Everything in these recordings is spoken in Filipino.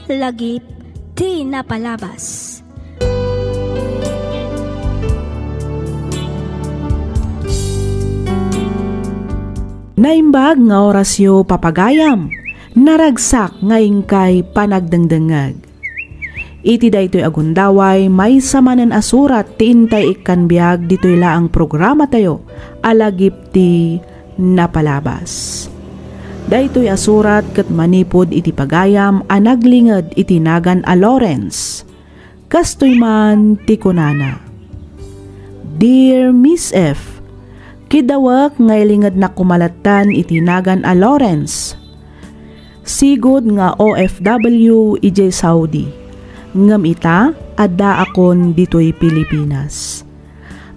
lagip ti napalabas. Naimbag nga orasyo papagayam, naragsak ngayon kay panagdangdangag. Iti daytoy agundaway may samanan asurat ti intay ikanbiag ditoy laang programa tayo, alagip ti napalabas. Daytoy asurat ket manipod iti pagayam anaglinged iti nagan a Lawrence. Kastoy man ti kunana. Dear Miss F, kidawak ngaylinged na kumalatan iti nagan a Lawrence. Sigod nga OFW ijay Saudi. Ngam ita, adda akon ditoy Pilipinas.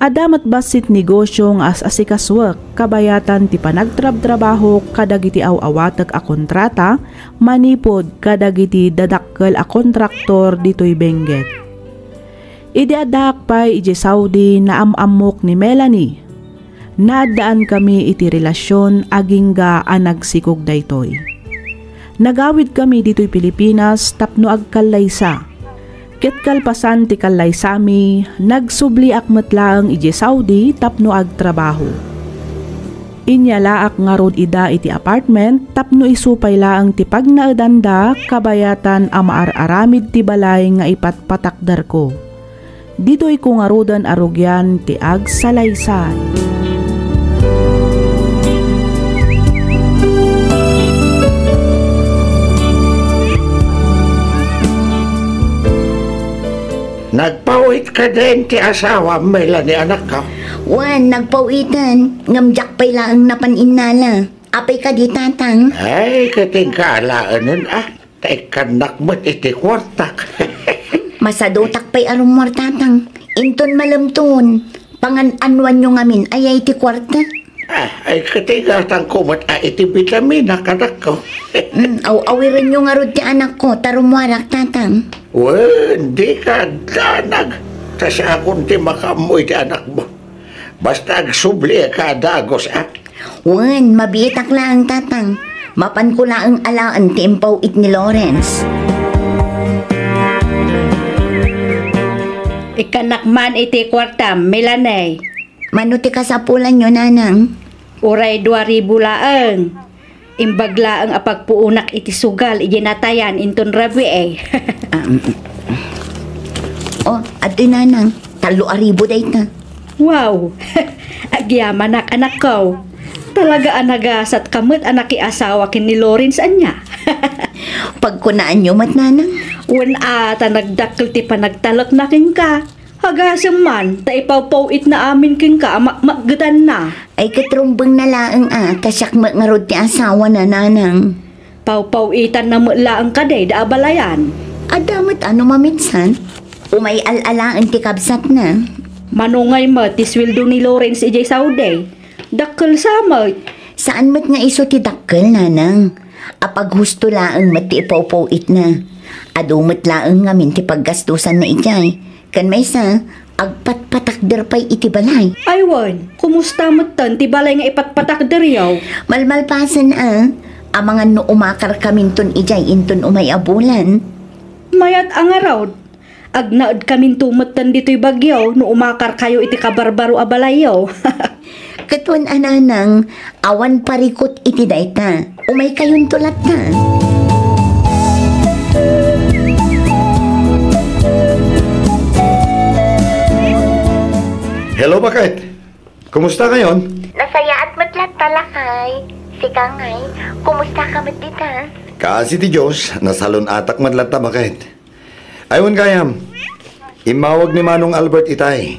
Adamat basit negosyo nga as asikaswak, kabayatan ti panagtrab-trabaho kadagiti awawatag a kontrata, manipod kadagiti dadakkel a kontraktor ditoy Benguet. Idi adak pay ijay Saudi na amamok ni Melanie. Naadaan kami iti relasyon agingga anagsikog daytoy. Nagawid kami dito'y Pilipinas tapno agkalaysa. Ket kalpasan ti kalaysami, nagsubli akmet laeng iti Saudi tapno agtrabaho. Inyalaak nga rod ida iti apartment tapno isupay laeng ti pagnaedanda kabayatan a maaramid ti balay nga ipatpatakdar ko. Dito'y ko nga rodan arugyan ti agsalaysay. Nagpawit ka din ti asawa, Melanie, anak ka? Wan, nagpawitan. Ngamjak pa'y laang napaninala. Apay ka di, tatang. Ay, katingkalaan nun, Tekanak mo't iti kwartak. Masadotak pa'y arumor, tatang. Inton malamton. Pangan-anwan nyo ngamin, ay iti kwarta. Ay, katingatan ko mo't iti vitamina, kanak ko. Awirin nyo nga rod ti anak ko, tarumwarak, tatang. Hindi ka danag. Tas akong ti makamoy ti anak mo. Basta agsubli ka dagos, Wan, mabitak lang, tatang. Mapan ko lang alaan ti impaw it ni Lawrence. Ikanak man iti kwartam, Melanie. Mano ti kasapulan nyo, nanang? Uray 2,000 laeng. Imbagla ang apagpuunak iti sugal ijinatayan inton rabi Ato nanang, 3,000 day ta. Wow! Agyaman anak ko. Talaga anagasat kamot anak asawa kin ni Lawrence anya. Pagkunaan nyo mat nanang? Wan ata nagdakkel ti panagtalak na kin ka. Hagasam man, ta ipawpawit na amin kin ka, magdan na. Ay katrumbang na laang kasyak ngarod ti asawa na nanang. Pawpawitan na laang kaday da abalayan. Adamat ano maminsan? Umay alalaan ti kabsat na. Manungay mo, ti sweldo ni Lawrence ijay Saudi. Dakkel samot. Saan mat nga iso ti dakkel, nanang? Apag husto laang mat ti ipawpawit na. Adumat laang ngamin ti paggastusan na ijay. Kan may sa, agpatpatakder pa'y iti balay. Aywan, kumusta mo tan, ti balay nga ipatpatakder yaw? Malmalpasan amangan no umakar kaminton ijay inton umay abulan. Mayat ang araw, agnaod kamintumot tan dito'y bagyaw, no umakar kayo iti kabarbaro abalayaw. Katuan ananang, awan parikot iti dayta, umay kayon tulat ta. Hello, bakit? Kumusta ngayon? Nasaya at matlat talakay. Sika ngay, kumusta ka matita? Kasi ti Diyos, nasalon atak madlata, bakit? Aywan kayam, imawag ni Manong Albert itay.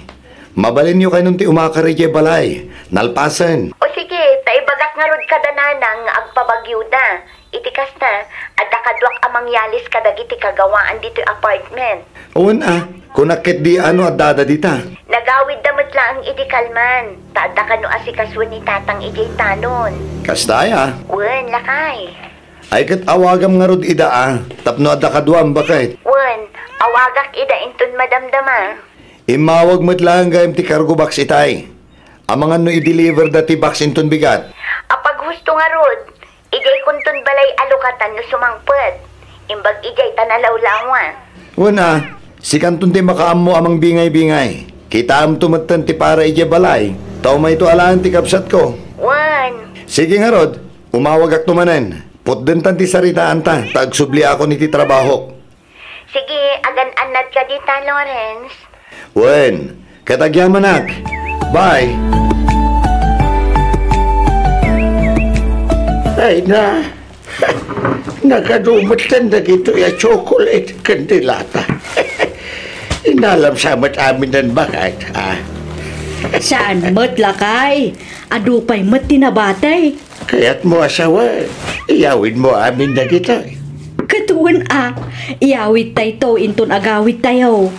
Mabalin niyo kayo nung ti umakari kay balay. Nalpasan. O sige, taibagat nga rod kada nanang agpabagyo da. Itikas na, at nakadwak amang yalis kadagiti kagawaan dito apartment. Uwan kunakit di ano at dada dita. Nagawid damot lang ang idikalman. Taada ka no asikaswan ni tatang ijay tanon. Kastaya. Wen, lakay. Ay kat awagam nga rod ida tapno at nakaduam bakit? Wen, awagak ida inton madamdama. Imawag mo't lang gayam ti cargo box itay. Amangan no i-deliver dati box inton bigat. Apag husto nga rod, ijay kunton balay alukatan no sumangpet. Imbag ijay tanalaw-lawan. Una, si kanton ti makaam mo amang bingay-bingay. Kita am tumatan ti para ije balay. Tao may ito alaan ti kapsat ko. Wan. Sige nga Rod, umawag ak tumanen. Putden tan ti saritaan ta, tagsubli ako ni ti trabaho. Sige, agan-anad ka dita, Lawrence. Wen, katagyaman ak. Bye. Ay na, nakadumot lang na gito yung chocolate kandilata. Inalam sa mat amin ng bakit, ha? Saan mat lakay? Adupay mat tinabatay. Kaya't mo asawa, iyawin mo amin na gito. Katuan iyawit tayo to inton agawit tayo.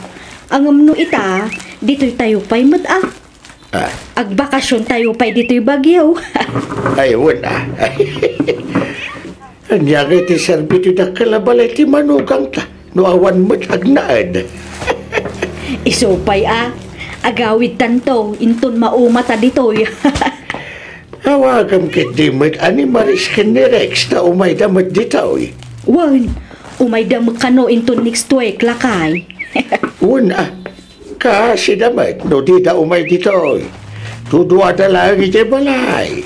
Ang amno ita, dito'y tayo pa'y mat Agbakasyon tayo pa'y dito'y bagyaw. Ayun na. Anyagay ti serbito na kalabalay ti manugang ta. Nuawan mo't agnaad. Isopay agawit tanto inton maumata dito'y. Hawagam kit di mo't animaris ka ni Rex na umay damot dito. Wan, umay damot kano inton next week lakay. Una, kasi damot no di da umay dito. Tudua da lang iti balay.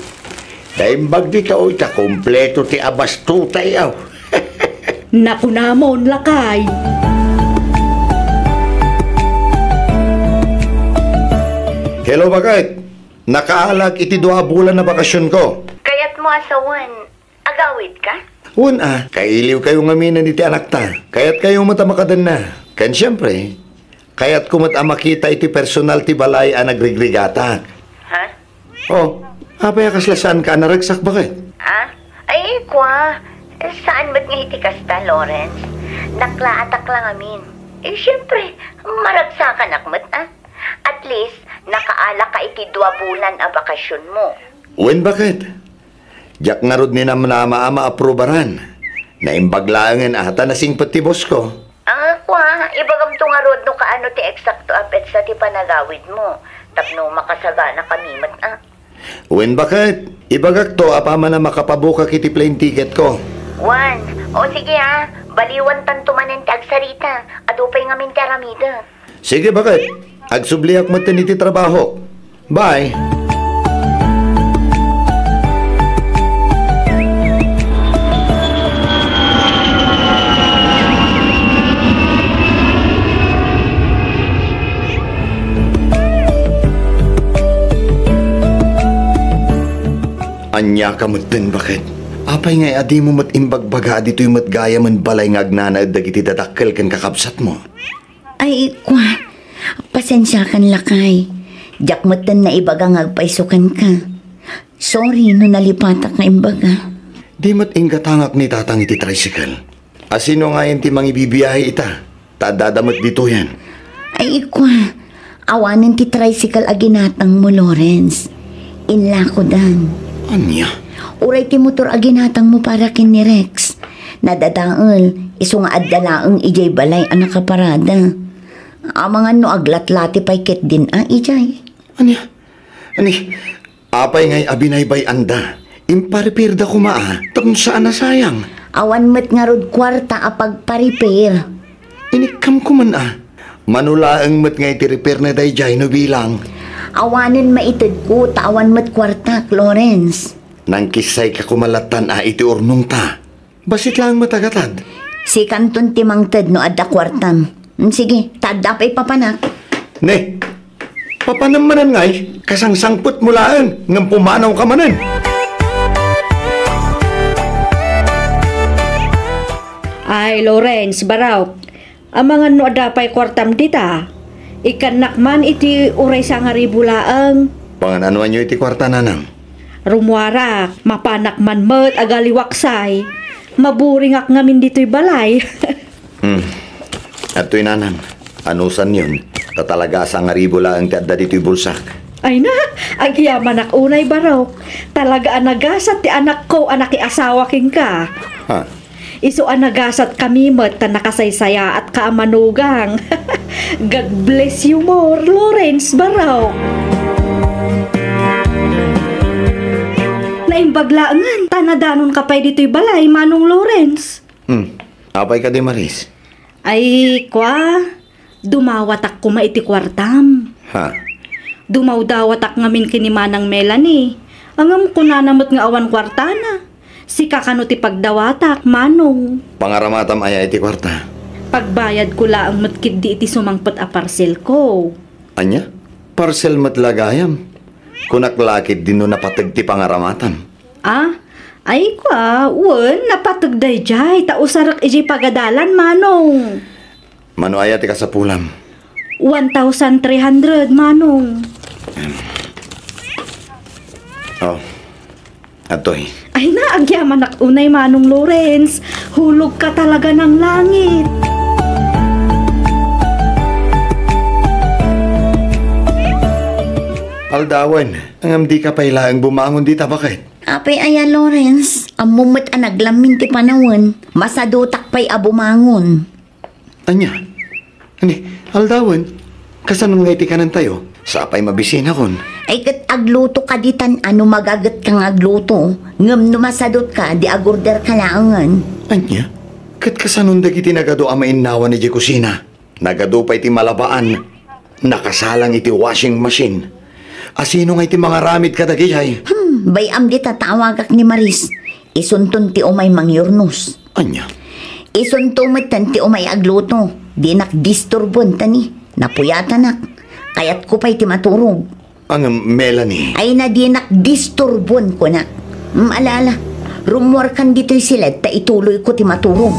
Daimbag dito ta kompleto ti abas tutay aw. Naku namon lakay. Hello, bakit? Nakaalag iti 2 bulan na bakasyon ko. Kaya't mo asawan, agawid ka? Una, kailiw kayo ngaminan iti anak ta. Kaya't kayo matamakadan na. Kan siyempre, kaya't kumat makita iti personal ti balay ang nagrigrigatak. Ha? Oh, apay kaslasaan ka naragsak bakit? Ay, kwa. Saan ba't nga iti kasta, Lawrence? Naklaatak lang amin. Siyempre, maragsakan akmat, At least, nakaala ka iti 2 bulan a bakasyon mo. Wen bakit? Jak nga rod ni naman na maaprobaran. Naimbaglaangan ata na singpat ti boss ko. Kwa, ibagam to nga rod no kaano ti eksakto apet sa ti panagawid mo. Tapno makasaga na kamimat, Wen bakit? Ibagak to apama na makapabuka kiti plane ticket ko. Wan, o sige baliwan tanto manen ti agsarita. Adupay nga min ti aramida. Sige bakit? Agsubliak mo iti trabaho. Bye. Anya ka mutin bakit? Apay nga adi mo mat imbagbaga dito'y mat gaya man balay nga agnanaad dagiti dadakkel kan kakabsat mo. Ay, kwa. Pasensya kan lakay. Diyak matan na ibaga nga agpaisukan ka. Sorry no nalipatak nga imbaga. Di mat ingatangak ni tatang iti tricycle. Asino nga yan ti mangibibiyahe ita? Tadadamat dito yan. Ay, kwa. Awanin ti tricycle aginatang mo, Lawrence. Inla ko dan. Anya? Uray ti motor aginatang mo para kin ni Rex. Nadadaal, iso nga addalaang ijay balay ang nakaparada. Amangan no aglatlati pay ket din ijay. Anya? Apay ngay abinaybay anda. Imparipirda ko tapon saan na sayang. Awan met nga rod kwarta apag paripir. Inikam ko man Manulaang met ngay ti repair na day jay no bilang. Awanin maitid ko, tawan met kwarta, Lawrence. Nang kisay ka kumalatan iti urnong ta. Basit lang matagatad. Si kanton timang ted no adda kwartam. Sige, tadda pa'y papanak. Ne, papanamanan ngay, kasangsangput mulaan, ng pumanaw ka manan. Ay, Lawrence, baraw. Ang mga no adapay kwartam dita. Ikanak man iti uray sa nga ribulaang. Panganuan nyo iti kwarta nanang? Rumwara, mapanak man mat agaliwaksay. Maburingak ngamin dito'y balay. At to'y nanang, anusan yun? Tatalaga sa nga ribula ang tiadda dito'y bulsak. Ay na, agyaman ak unay barok. Talaga anagasat ti anak ko, anak asawa king ka. Ha? Iso anagasat kami mat ta nakasaysaya at kaamanugang. God bless you more, Lawrence Barao. Naimbaglaangan, tanadanon ka pa'y dito'y balay, Manong Lawrence. Apay ka di Maris? Ay, dumawatak ko maiti kwartam. Ha? Dumawdawatak ngamin kini Manang Melanie. Angam ko na namot nga awan kwartana. Si kakano ti pagdawatak, manong. Pangaramatam ay iti kwarta. Pagbayad ko laang matkid di iti sumangpot a parcel ko. Anya? Parcel matlagayam. Kunaklakid din no napatag ti pangaramatam. Ay napatagday jay. Tausarak ijay pagadalan, manong. Mano ay ati kasapulam? 1,300, manong. Oh, atoy. Ay naagyaman ak unay, manong Lawrence. Hulog ka talaga ng langit. Aldawan, ang di ka pailaang bumangon di bakit? Apay aya Lawrence, amumot ang naglamin ti panawon, masadutak pa'y abumangon. Anya? Ani, aldawan, kasanong nga iti ka ng tayo? Sa apay mabisin akon. Ay kat agluto ka ditan, ano magagat kang agluto? Ngam numasadot ka, di agorder ka laangan. Anya? Kat kasanong dagiti nagado amain nawa ni di kusina? Nagado pa iti malabaan, nakasalang iti washing machine. Asino nga iti mga ramid kadagijay? Bayam di tatawagak ni Maris. Isunton ti umay mangyurnos. Anya? Isuntumot tan ti umay agluto. Di nakdisturbon tani. Napuyatan nak. Kayat ko pa'y ti maturog. Ang Melanie. Ay na di nakdisturbon ko na. Maalala, rumor kan dito'y sila ta ituloy ko ti maturog.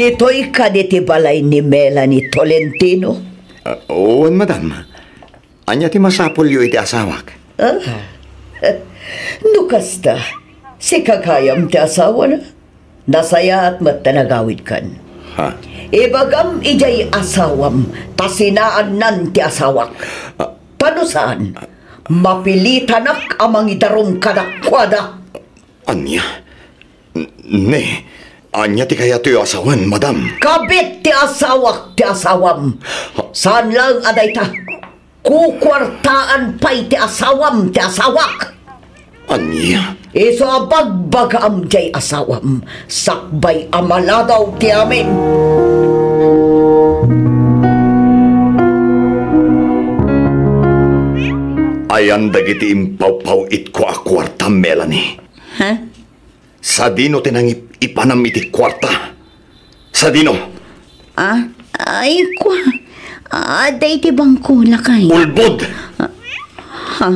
Dito'y kaditi balay ni Melanie Tolentino. Oo, madam. Anya ti masapulyo iti asawak. Nukasta, si kakayam ti asawa na. Nasaya at matanagawid kan. Ha? Ibagam ijay asawam, tasinaan nan ti asawak. Tano saan? Mapilitanak amang idarong kadakwada. Anya? Ne, anya ti kaya ti asawan, madam? Kabit ti asawak ti asawam. Saan lang aday ta? Kukwartaan pa'y ti asawam ti asawak. Anya? Iso abagbagam jay asawam. Sakbay amaladaw ti amin. Ayan dagiti impaw-paw it ko a kwarta, Melanie. Ha? Sa dino tinang ipanam iti kwarta. Sa dino? Ay aday ti bangko lakay. Ulbod! Ha?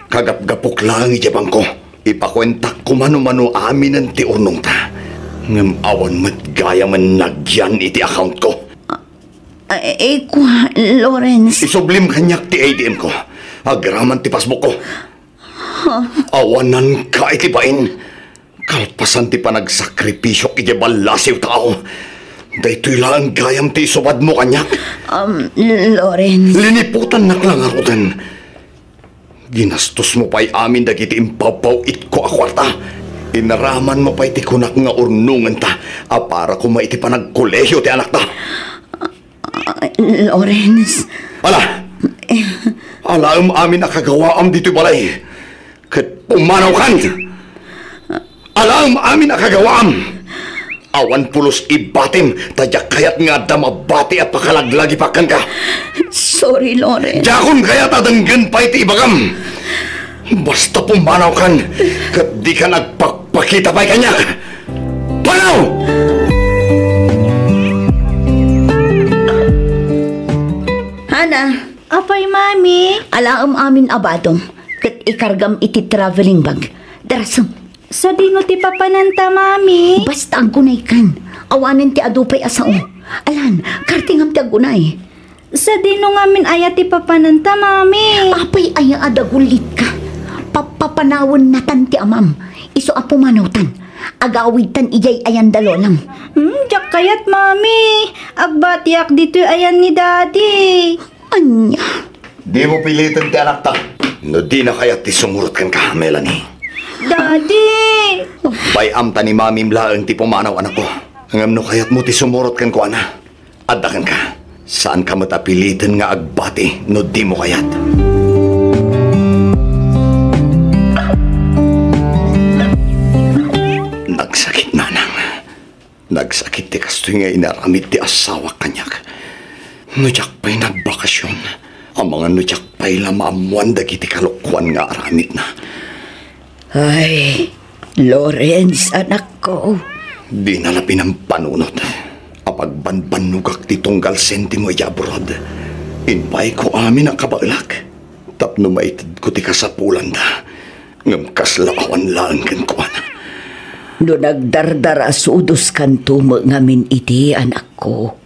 Kagap-gapok lang iti bangko. Ipakwentak ko mano-mano amin ang ti unong ta. Ngam awan mat gaya man nagyan iti account ko. Lawrence. Isublim kanyak ti ATM ko. Agraman ti passbook ko. Awanan ka iti bain. Kalpasan ti panagsakripisyo iti balasiw tao. Daytoy lang gayam ti subad mo kanyak. Lawrence. Liniputan naklangarutan. Ginastos mo pa'y amin dagiti impaw-paw it ko a kwarta. Inaraman mo pa'y ti kunak nga urnungan ta. Para ko maiti pa nagkolehiyo ti anak ta. Lawrence. Alaam amin nakagawaam dito'y balay. Kat pumanaw kan. Alaam amin nakagawaam. Awan pulos ibatim. Tadyak kayat nga damabati at pakalaglagi pakan ka. Sorry, Lawrence. Jakon kaya tadanggan pa iti ibagam. Basta pumanaw kan. Kat di ka nagpakpakita pa'y kanya. Panaw! Hana. Apay, mami. Alaam amin abadong. Kat ikargam iti traveling bag. Darasam. Sa dino ti papananta, mami. Basta agunay kan. Awanin ti adupay asao. Alan, kartingam ti agunay. Sa dino ngamin aya ti papananta, mami. Apay aya adagulit ka. Papapanawon natan ti amam. Iso apo manawtan. Agawid tan ijay ayan dalo lang. Diyak kayat, mami. Agbatiak dito ayan ni daddy. Anya. Di mo pilitin ti anak ta. No di na kaya ti sumurot kan ka, Melanie. Daddy! Bayam ta ni mamim laang ti pumanaw anak ko. Ngam no kayat mo ti sumurot kan ko, ana. Adakan ka. Saan ka matapilitin nga agbati no di mo kayat? Nagsakit ti kastoy nga inaramid ti asawa kanyak. Nudyak pa'y nagbakasyon. Ang mga nudyak pa'y lamaamuan dagiti kalukwan nga aramid na. Ay, Lawrence, anak ko. Di nalapin ang panunot. Apag banbanugak ti tunggal sentimo abroad. Inpay ko amin ang kabaglak. Tapno maitid ko ti kasapulan da. Ngam kaslaawan lang kan kuwan. No nagdardara sudos kan tumo ngamin iti anak ko.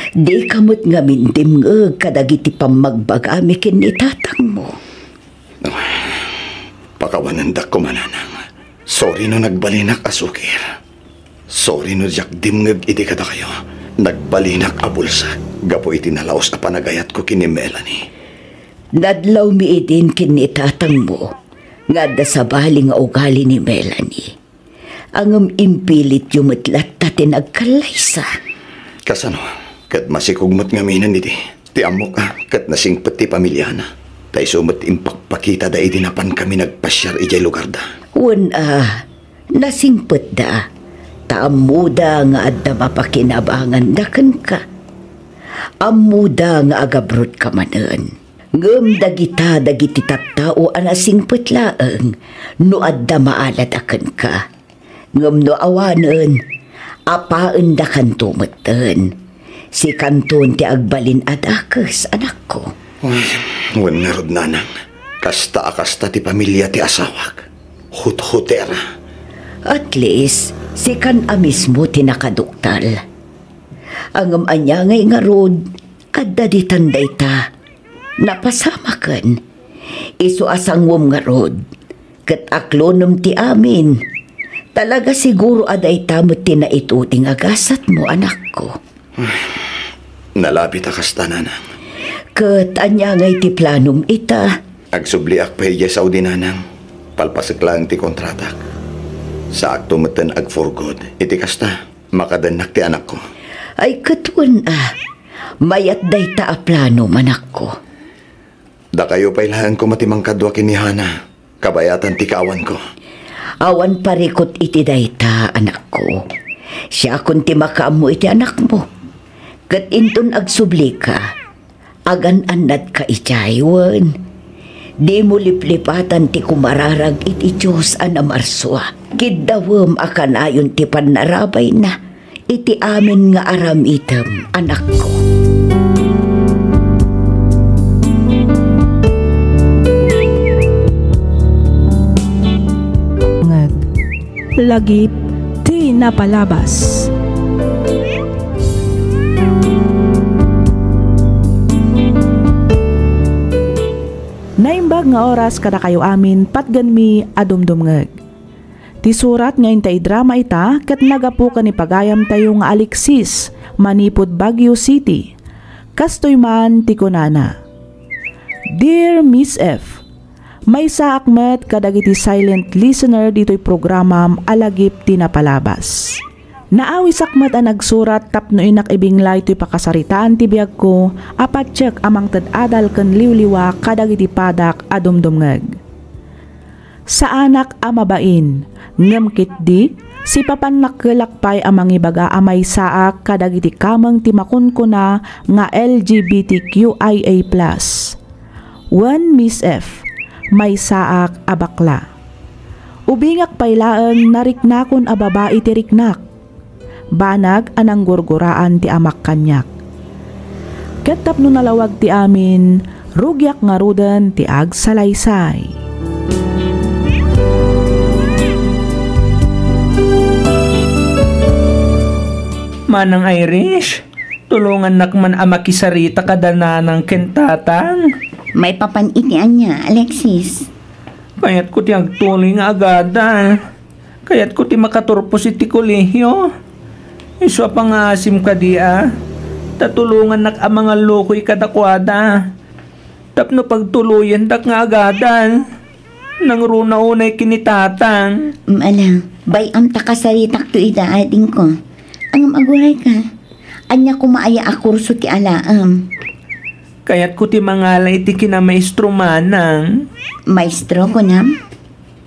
Di kamot ngamin dimngeg kadagiti pamagbagami kin itatang mo. Pakawanan da ko mananang. Sorry no nagbalinak asukir. Sorry no jak dimngeg iti kada kayo. Nagbalinak abulsa. Gapo iti nalaos a panagayat ko kini Melanie. Nadlaw mi idin kin itatang mo. Nga da sa bali nga ugali ni Melanie. Angam impilit yumatlat tatin nagkalaysa. Kasano, kat masikugmat nga minan iti. Ti amok kat nasingpet ti pamilya na. Tay sumat impakpakita da idinapan kami nagpasyar ijay lugar da. Nasingpet da. Taamuda nga adda mapakinabangan da kan ka. Amuda nga agabrod ka manan. Ngem dagita dagiti tattao anasingpet laeng no adda maalat akan ka. Ngem no awanen, apaan da kanto meten. Si kanton ti agbalin adakes, anak ko. Uy, wanarod nanang. Kasta ti pamilya ti asawak. Hut-hutera. At least, si kan mismo ti nakaduktal. Angam anya ngay nga rod, adda di tanday ta. Napasama kan. Isu asangwom nga rod. Kat aklonom ti amin. Talaga siguro aday tamot tinaituting agasat mo, anak ko. Nalapit akas tananang. Kat anya ngay ti planom ita. Agsubliak pa iya Saudi nanang. Palpasag lang ti kontratak. Sa akto matan ag for good. Iti kasta, makadanak ti anak ko. Ay katun mayat day ta a plano, anak ko. Da kayo pailahan ko matimang kadwa kinihana. Kabayatan ti kaawan ko. Awan parikot iti dayta, anak ko. Siya kun ti makaamo iti anak mo. Kat inton agsubli ka, agan-anad ka itaywan. Di mo liplipatan ti kumararag iti Diyos anamarswa. Kidawam akan ayon ti panarabay na, iti amin nga aram item, anak ko. Lagip ti napalabas. Naimbag nga oras kada kayo amin patgan mi adumdumngeg. Ti surat nga intay drama ita ket nagapukan ni pagayam tayo nga Alexis manipod Baguio City. Kastoy man ti kunana. Dear Miss F, may saakmet kadagiti silent listener dito'y programam alagip ti napalabas. Naawi sakmet ang nagsurat tapno inak ibinglay to'y pakasaritaan ti biyag ko apatsyak amang tad-adal ken liwliwa kadagiti padak adumdumngeg. Sa anak amabain, ngem kitdi, si papan nakkelakpay amang ibaga amay saak kadagiti kamang ti makunkuna nga LGBTQIA+. 1 Miss F, may saak abakla. Ubingak pailaan nariknakon a babae ti riknak. Banag anang gurguraan ti amak kanyak. Ketap no nalawag ti amin, rugyak nga rudan ti ag salaysay. Manang Irish, tulungan nakman amakisarita kadana ng kentatang. May papanitian niya, Alexis. Kaya't ko ti agtuloy nga agada. Kaya't ko ti makaturpos iti kolehyo. Iso pa nga asim ka dia. Tatulungan nak ang mga loko'y kadakwada. Tapno pagtuluyan dak nga agadan. Nang runa-unay kinitatang. Alam, bayam takasaritak to idaading ko. Ang maguray ka. Anya kumaaya a kurso ti alaam. Kaya't ko ti mangalay ti kinamaestro manang. Maestro ko na?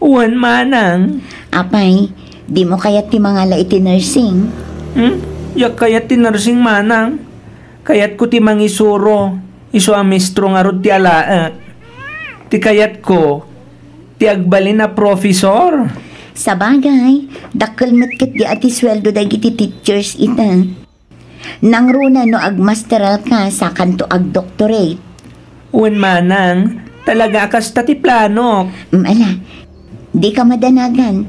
Uwan manang. Apay, di mo kayat ti mangalay ti nursing. Yak kayat ti nursing manang. Kayat ko ti mangisuro. Iso amistro nga rod ti alaat. Ti kayat ko, ti agbalin na profesor. Sa bagay, dakkel metkit di ati sweldo dagiti teachers ita. Nang runa no agmasteral ka sa kanto ag doctorate. Uwan manang, talaga kas ti plano. Ala, di ka madanagan.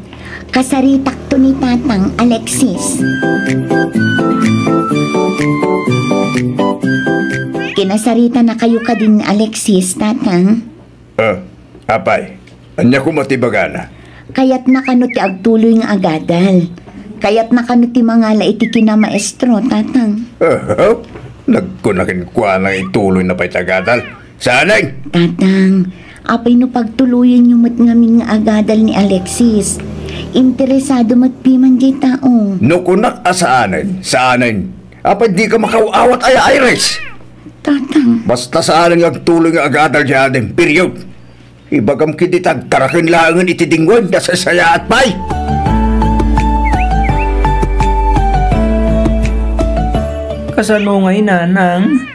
Kasaritak to ni Tatang Alexis. Kinasarita na kayo ka din, Alexis, Tatang. Apay, anya ko matibagana. Kaya't nakano ti agtuloy nga agadal. Kaya't nakano ti mga laiti kina maestro, Tatang. Nagkunakin ko na ituloy na pa'y tagadal. Sanay! Tatang, apay no pagtuluyan yung mat ngamin nga agadal ni Alexis. Interesado matpiman jay tao. Nukunak asaanin, saanin. Apay di ka makauawat ay Iris. Tatang. Basta saanin agtuloy nga agadal dyan, period. Ibagam kititag karakin langan itidingwan na sasaya at pay. Kasano ngay nanang,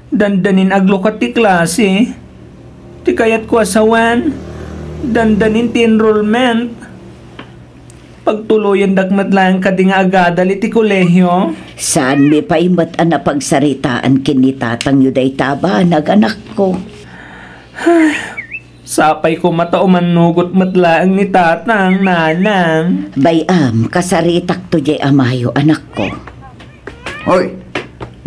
dandanin aglokat ti klase. Ti kayat ko asawan, dandanin ti enrollment. Pagtuloyan dakmat lang ka di nga agadal iti kolehyo. Saan mi paimat na pagsaritaan kini Tatang Yuday Taba, naganak ko. Sapay ko matauman nugot matlaang ni Tatang, nanang. Bayam, kasaritak to jay amayo, anak ko. Hoy,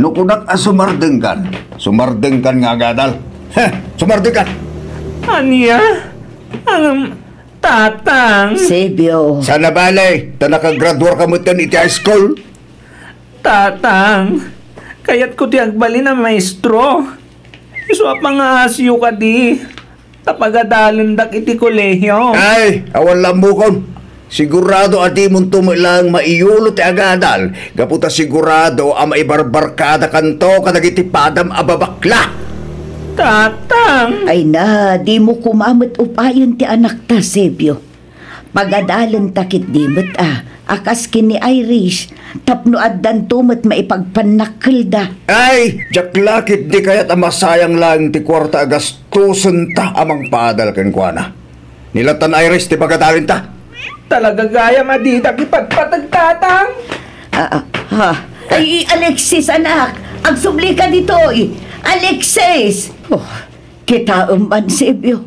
nukunak sumardengkan. Sumardengkan nga agadal. Sumardengkan. Aniya? Tatang. Sebyo. Sana balay, ta nakagraduar ka mo iti high school. Tatang, kayat ko ti agbali na maestro. Iswa pa nga asyo ka di. Tapagadalin dak iti kolehyo. Ay, awan lambukon. Sigurado ati mong tumilang maiyulo ti agadal. Gaputa sigurado ang maibarbarkada kanto kadagiti padam ababakla. Tatang. Ay na, di mo kumamot upayon ti anak ta, Sebyo. Pagadalan takit dimot akas kini Irish, tapno addan tumot maipagpanakil da. Ay, jaklakit di kaya't masayang lang ti kwarta agastusan ta amang padal kenkwana. Nilatan Irish ti pagadalin ta. Talaga gaya madida kipagpatag Tatang. Ay, Alexis, anak, agsubli ka dito, Alexis! Oh, kita man, Sebyo.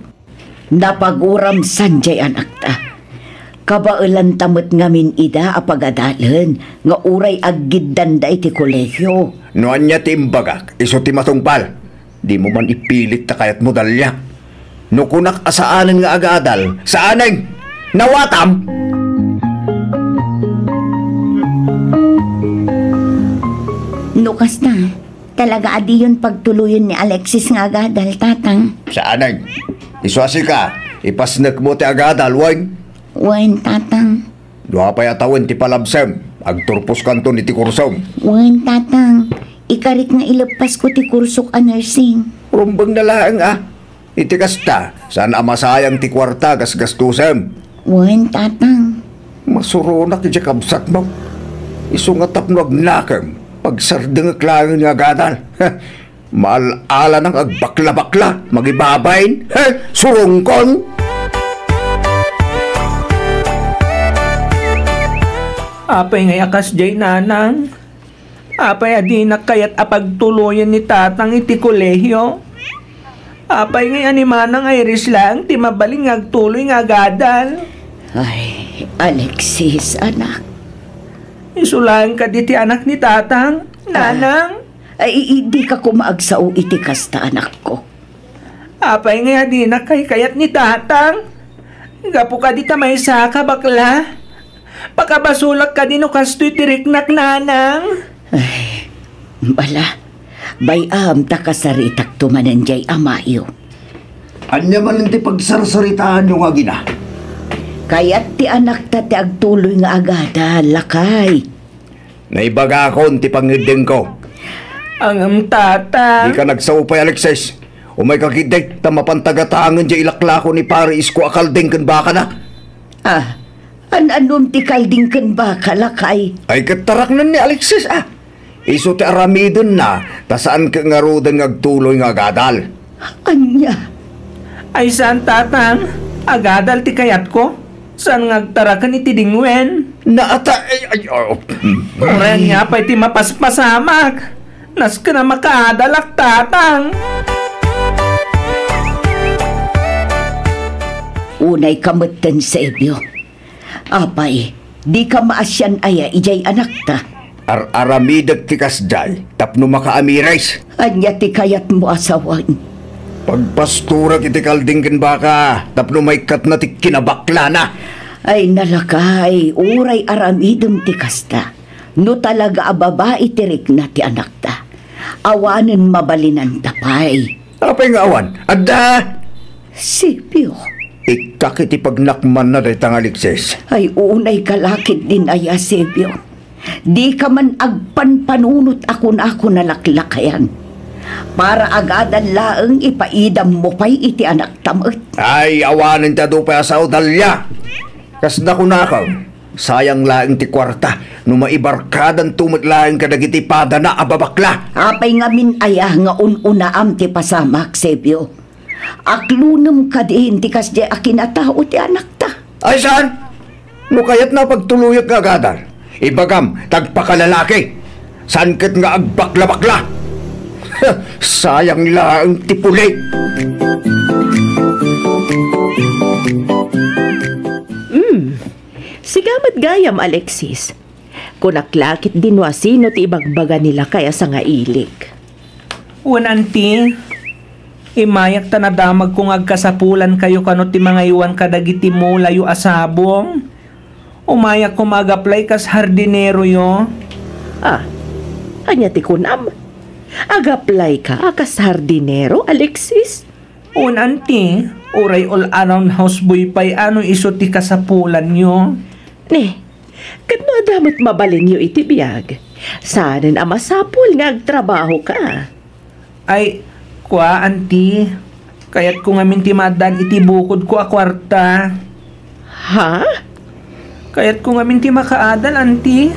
Napaguram sanjay anak ta. Kabailan tamot ngamin ida apagadalan nga uray aggidan da iti kolehyo. Noan niya timbagak, iso ti matungpal. Di mo man ipilit ta kayat modalya. Nukunak asaanan nga agadal, saanan? Nawatam! Nukas na. Talaga adi yun pagtuluyan ni Alexis nga agadal, Tatang. Saanan? Iswasi ka, ipasnak mo ti agadal, wag? Wen, Tatang. Dua pa yatawan ti palabsem, agturpos kanto ni ti kursong. Wen, Tatang. Ikarit nga ilapas ko ti kursok a nursing. Rumbang na lang Iti kasta, saan amasayang ti kwarta gasgastusem. Wen, Tatang. Masurunak ti kabsat mo. Isungatap no agnakam, pagsardeng aklangan nga agadal. Maalala ng agbakla-bakla, magibabain, surungkon. Apay ngay akas jay nanang. Apay adinak kayat apagtuluyan ni Tatang iti kolehyo. Apay ngay animanang Irish lang ti mabaling agtuloy nga agadal. Ay, Alexis, anak. Isulayan ka di ti anak ni Tatang, nanang. Ay, hindi ka kumaagsao iti kasta, anak ko. Apay ngay adinak kayat ni Tatang. Gapo ka di ta may saka bakla. Pakabasulak ka din o kasto'y tiriknak, nanang. Ay, bala. Bayam takasaritak tumananjay amayo. Anya man ti pagsarsaritaan yung agina. Kaya't ti anak ta ti agtuloy nga agada, lakay. Naibaga akon ti pangideng ko. Ang Tatang. Di ka nagsaupay, Alexis. Umay kakiday, ta mapantagatangan dya ilaklako ni pare isko akaldeng kan baka na. An-anom ti kalding kan ba kalakay? Ay katarak na ni Alexis Iso ti aramidon na, ta saan ka nga rodan ngagtuloy nga agadal. Anya? Ay saan tatang? Agadal ti kayat ko? Saan ngagtarakan iti dingwen? Naata, Uran nga pa iti mapaspasamak. Nas ka na makaadalak tatang. Unay kamutan sa ebyo. Apay, di ka maasyan aya ijay anak ta. Aramidag ti kasjay, tapno makaamirais. Anya ti kayat mo asawan. Pagpastura kiti kaldinggan baka, tapno may kat na ti kinabakla na. Ay nalakay, uray aramidem ti kasta. No talaga babae tirik na ti anak ta. Awanen mabalinan tapay. Apay nga awan? Adda! Sipyo. Ikakiti pagnakman na retang Alexis. Ay unay kalakit din aya Sipyo. Di ka man agpanpanunot ako na laklakayan. Para agadan laeng ipaidam mo pa'y iti anak tamot. Ay, awanin ta do pa sa udalya. Kas na kunakaw, sayang laeng ti kwarta, no maibarkadan tumot laeng kadagiti pada na ababakla. Apay nga min aya nga unaam ti pasamak, Sebyo. Aklunam ka din ti kasdi akinatao ti anak ta. Ay saan? No kayat na pagtuluyot nga agadan. Ibagam, tagpakalalaki. San ket nga agbakla-bakla? Sayang lang tipuli. Sigamat gayam, Alexis. Kunaklakit din wasino ti ibagbaga nila kaya sa nga ilig. Auntie, imayak tanadamag kung agkasapulan kayo kanot ti mga iwan kadagiti mo layo asabong. Umayak ko mag-apply kas hardinero yo. Anya ti kunam? Ag-apply ka kas hardinero, Alexis? Auntie, uray all around houseboy pa'y ano iso ti kasapulan yo. Kat no adamot mabalin yo iti biyag. Saanen amasapul nga agtrabaho ka. Ay, kwa, auntie. Kaya't kung amin ti madan iti bukod ko a kwarta. Ha? Kaya't kung amin ti makaadal, auntie.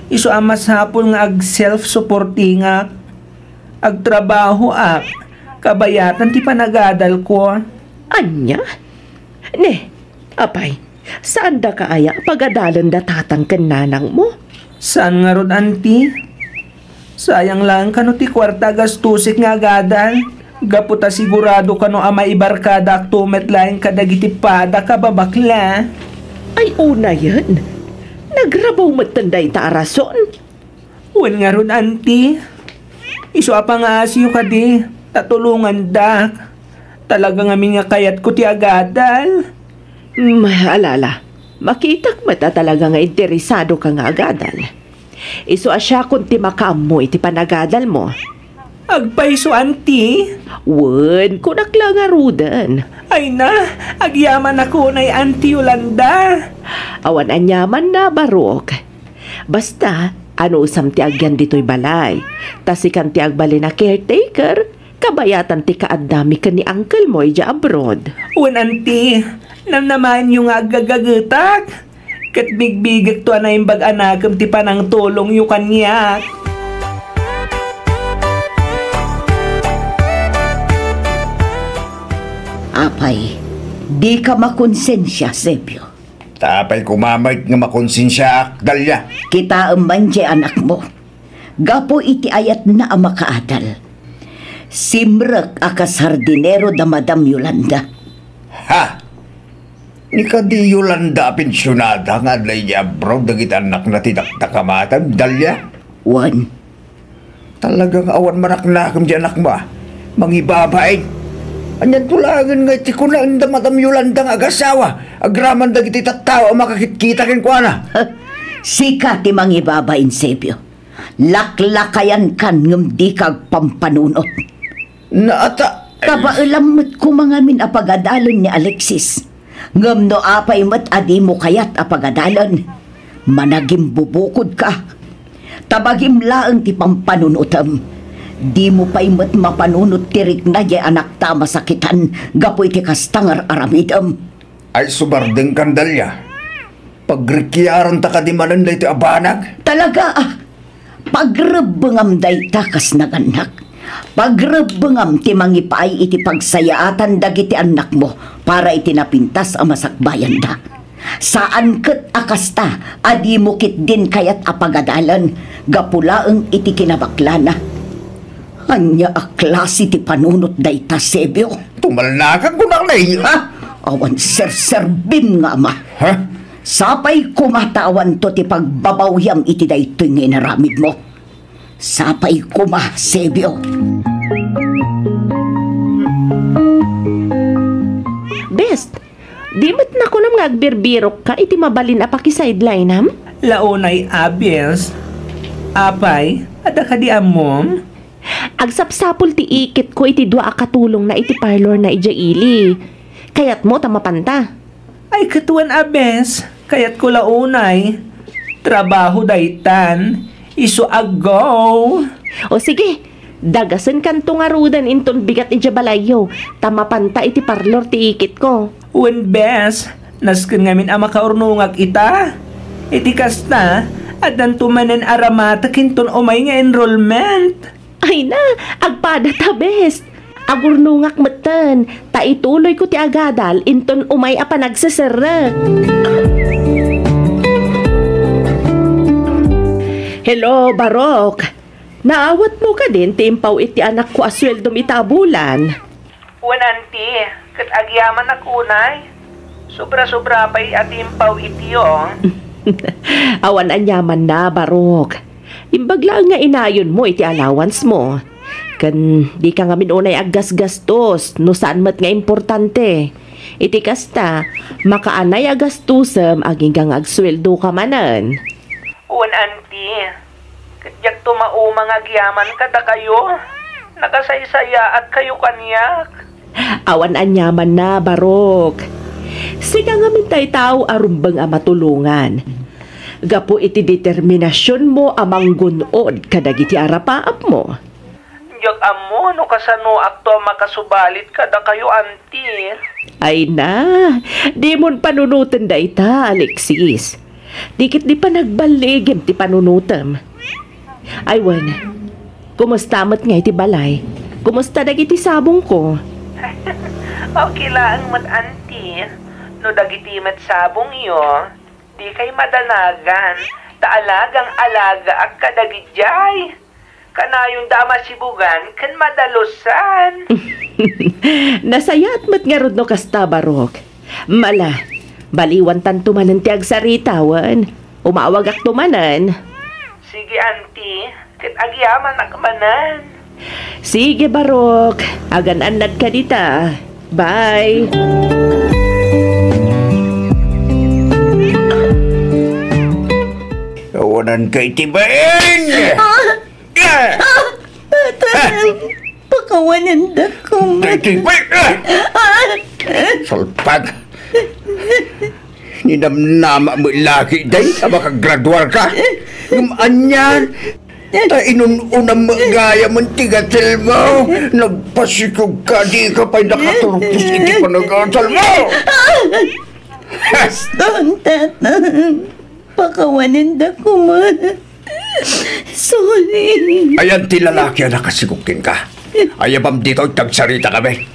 Iso amas hapon nga ag self-supporting agtrabaho kabayatan ti panagadal ko. Anya? Apay, saan da kaaya pagadalan da tatang kananang mo? Saan nga ron, auntie? Sayang lang kano ti kwarta gastusik nga agadal. Gaputa sigurado kano ama ibarkada tumet laing kadagiti pada kababakla. Ay una yan. Nagrabaw matanday ta arason. Wen nga ron, auntie. Iso apa nga asyo ka di. Tatulungan dak. Talaga nga nga kayat ko ti agadal. Alala, makitak mata talaga nga interesado ka nga agadal. Iso asya kung ti makaam mo iti panagadal mo. Agpaiso, auntie. Wen, kunakla nga rudan. Ay na, agyaman ako na auntie Yolanda. Awan anyaman na barok. Basta, ano usam ti agyan dito'y balay. Tasikan ti agbali na caretaker, kabayatan ti kaadami ka ni uncle mo ija abroad. Wen, auntie, naman yung agagagutak. Kat bigbigak to na yung bag-anagam ti panang tulong yung kanyak. Apay, di ka makonsensya, Sebyo. Tapay kumamait nga makonsensya dalya. Kita manje anak mo. Gapo iti ayat na ang makaadal. Simrek akas hardinero da Madam Yolanda. Ha? Ni ka di Yolanda pensyonada nga adlay niya abroad dagit anak na tidaktakamatan dalya? Wan. Talagang awan manaknakam di anak mo. Mangibabain. Anyan tulangan nga iti kunaan da Madam Yolanda nga agasawa. Agraman dagiti tattao makakikita kin ko na. Sika ti mangibabain, Sebyo. Laklakayan kan ngem di kag pampanunot. Naata. Kabailamot ko mga min apagadalon ni Alexis. Ngem no apay mat adi mo kayat apagadalon. Managim bubukod ka. Tabagim laeng ti pampanunutam. Di mo pa'y mat mapanunot tirik na di anak ta masakitan gapoy ti kastangar aramidam. Ay subardeng kandalya. Pagrekyaran ta ka di manan da ito abanag. Talaga pagrebengam day takas naganak. Pagrebengam ti mangipaay iti pagsayaatan dagiti anak mo para iti napintas ang masakbayan da. Saan ket akasta adi mukit din kayat apagadalan gapulaeng iti kinabaklana. Anya aklase ti panunot dayta Sebyo. Tumalnakan ko na Ha? Awan serserbin nga ama. Ha? Sapay kumatawan to ti pagbabawyam iti daytoy nga inaramid mo. Sapay kuma, Sebyo. Best, di mat na ko nam ngagbirbirok ka iti mabalin apaki sideline ham? Launay abis. Apay, ada ka di amom? Agsapsapol ti ikit ko iti dua akatulong na iti parlor na ija ili. Kayat mo tamapanta. Ay katuan abes, kayat ko launay. Trabaho daytan, iso agaw. O sige, dagasan kanto nga rudan inton bigat ija balayo. Tamapanta iti parlor ti ikit ko. Wen bes, nasken ngamin ama kaurnungag ita. Iti kasta, adan tumanen aramata kinton umay nga enrollment. Ay na, agpada ta best. Agurnungak meten, ta ituloy ko ti agadal inton umay apa nagsasara. Hello, Barok. Naawat mo ka din ti impaw iti anak ko asweldo itabulan. Wananti, kat agyaman akunay. Sobra-sobra pa ati impaw itiyo. Awan anyaman na, Barok. Imbagla nga inayon mo iti allowance mo. Kan di ka nga minunay aggas-gastos no saan mat nga importante. Iti kasta, makaanay agastusem aging kang agsweldo ka manan. Wananti, katyak tumaumang agyaman kada kayo. Nakasaysaya at kayo kanyak. Awan anyaman na, Barok. Siga nga mintay tao arumbang amatulungan. Gapo iti determinasyon mo amang gunod kadagiti arapaap mo. Diyak amo no kasano akto makasubalit kada kayo anti. Ay na, di mon panunutan da ita, Alexis. Dikit di pa nagbaligim ti panunutam. Ay wan, kumusta mat nga iti balay? Kumusta dagiti sabong ko? Okay lang mat anti. No dagiti mat sabong iyo. Di kay madanagan, taalagang alaga ak kadagijay. Kanayong dama sibugan, kan madalusan. Nasayat mat nga rod no kasta, Barok. Mala, baliwan tan tumanan ti agsaritawan. Umawag ak tumanan. Sige, auntie, kat agyaman akmanan. Sige, Barok. Agan-anad ka dita. Bye. Awanan kay tibain! Pakawanan da ko man. Tibain! Salpag! Ninamnama mo lagi day sa makagraduar ka. Yung anyan, ta inununang magaya mong tigatil mo. Nagpasikog ka, di ka pa'y nakaturpos iti panag-asal mo. Stone, tatang. Pakawanan da ko man. Sorry. Ayan ti lalaki na nakasigukin ka. Ayabam dito tagsarita kami.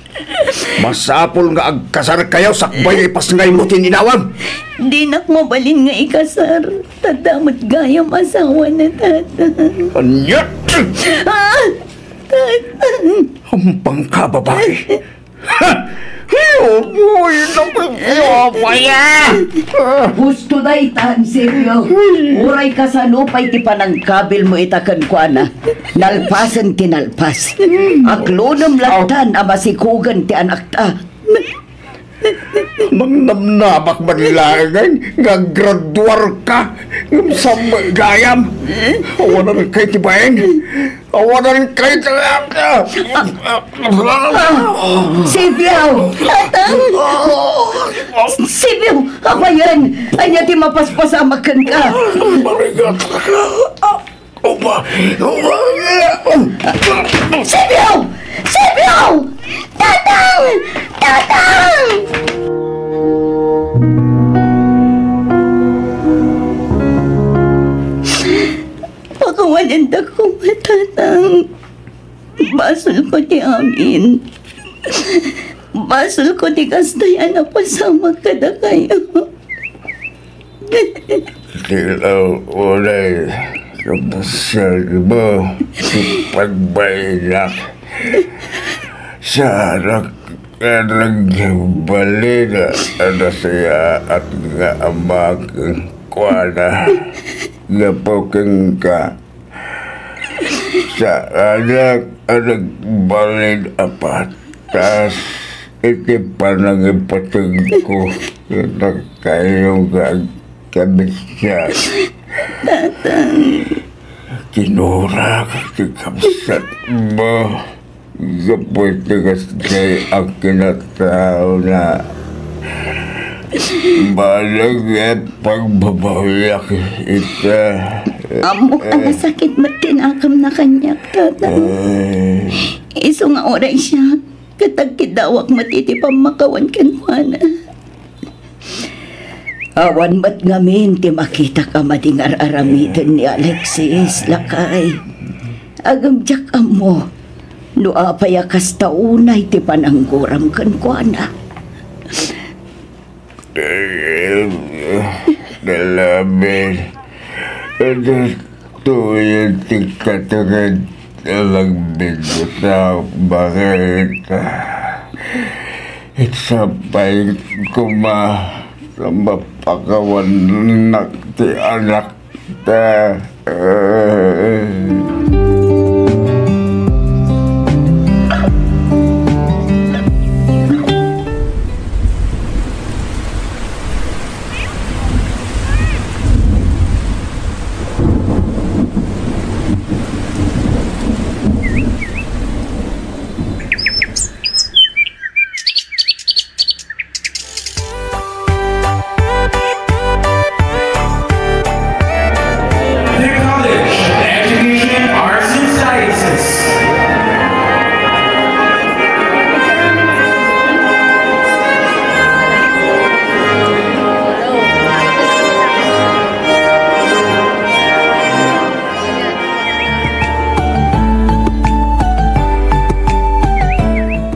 Masapol nga agkasar kayo sakbay ipas ngay mo tininawag. Di nak mo balin nga ikasar. Tadamot gayam asawa na tatang. Anyat! Tatang. Hampang ka, babae. Ha! Uy, napaya! Gusto na itan, Sergio. Uray ka sa lupay ti panangkabil mo itakan ko, ana. Nalpasan tinalpas. Aklonam latan ama sikugan ti anak ta. Mangnamnabak manilangan, gagraduar ka, sa gayam. Awanan kay tibayin. Awanan kay Silvio! Tatang! Silvio! Ako yan! Anya ti mapaspasamakan ka! Marigat ka! Silvio! Silvio! Tatang! Tatang! Basol ko ti amin. Basol ko ti kastayan na pasama kada kayo. Silaw ulay kapasal mo pagbailak sa anak balina ano siya at nga amang kuwana nga pokeng ka sa anak balin apat tas iti panangipatag ko na kayo kami siya. Tatang. Kinura kasi kamsat mo. Kapoy tigas kay ang kinatao na balag at pagbabawiyak ita. Amo ka na sakit matinakam na kanyak, tatang. Iso nga oray siya. Katagkidawak matitipang makawan kanuana. Awan ba't ngamin ti makita ka madingar aramidan ni Alexis, lakay. Agamjak mo, luapaya kas taunay ti panangguram kan kuana. Dalamin, tuyo ti katagad talang bidyo sa bakit. Isapay kuma sa mapakawan na ti anak ta.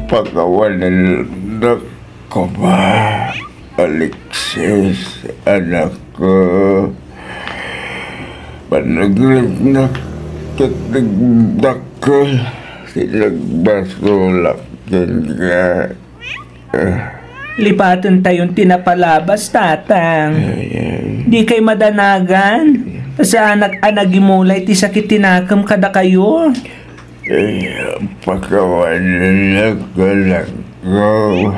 Pagawalan na ko ba, Alexis, anak ko? Panaglag na katagdakol, sinagbasulak ka. Lipatan tayong tinapalabas, tatang. Di kay madanagan. Sa anak-anak imulay ti sakit tinakam kada kayo. Pagkawalan ko lang ko.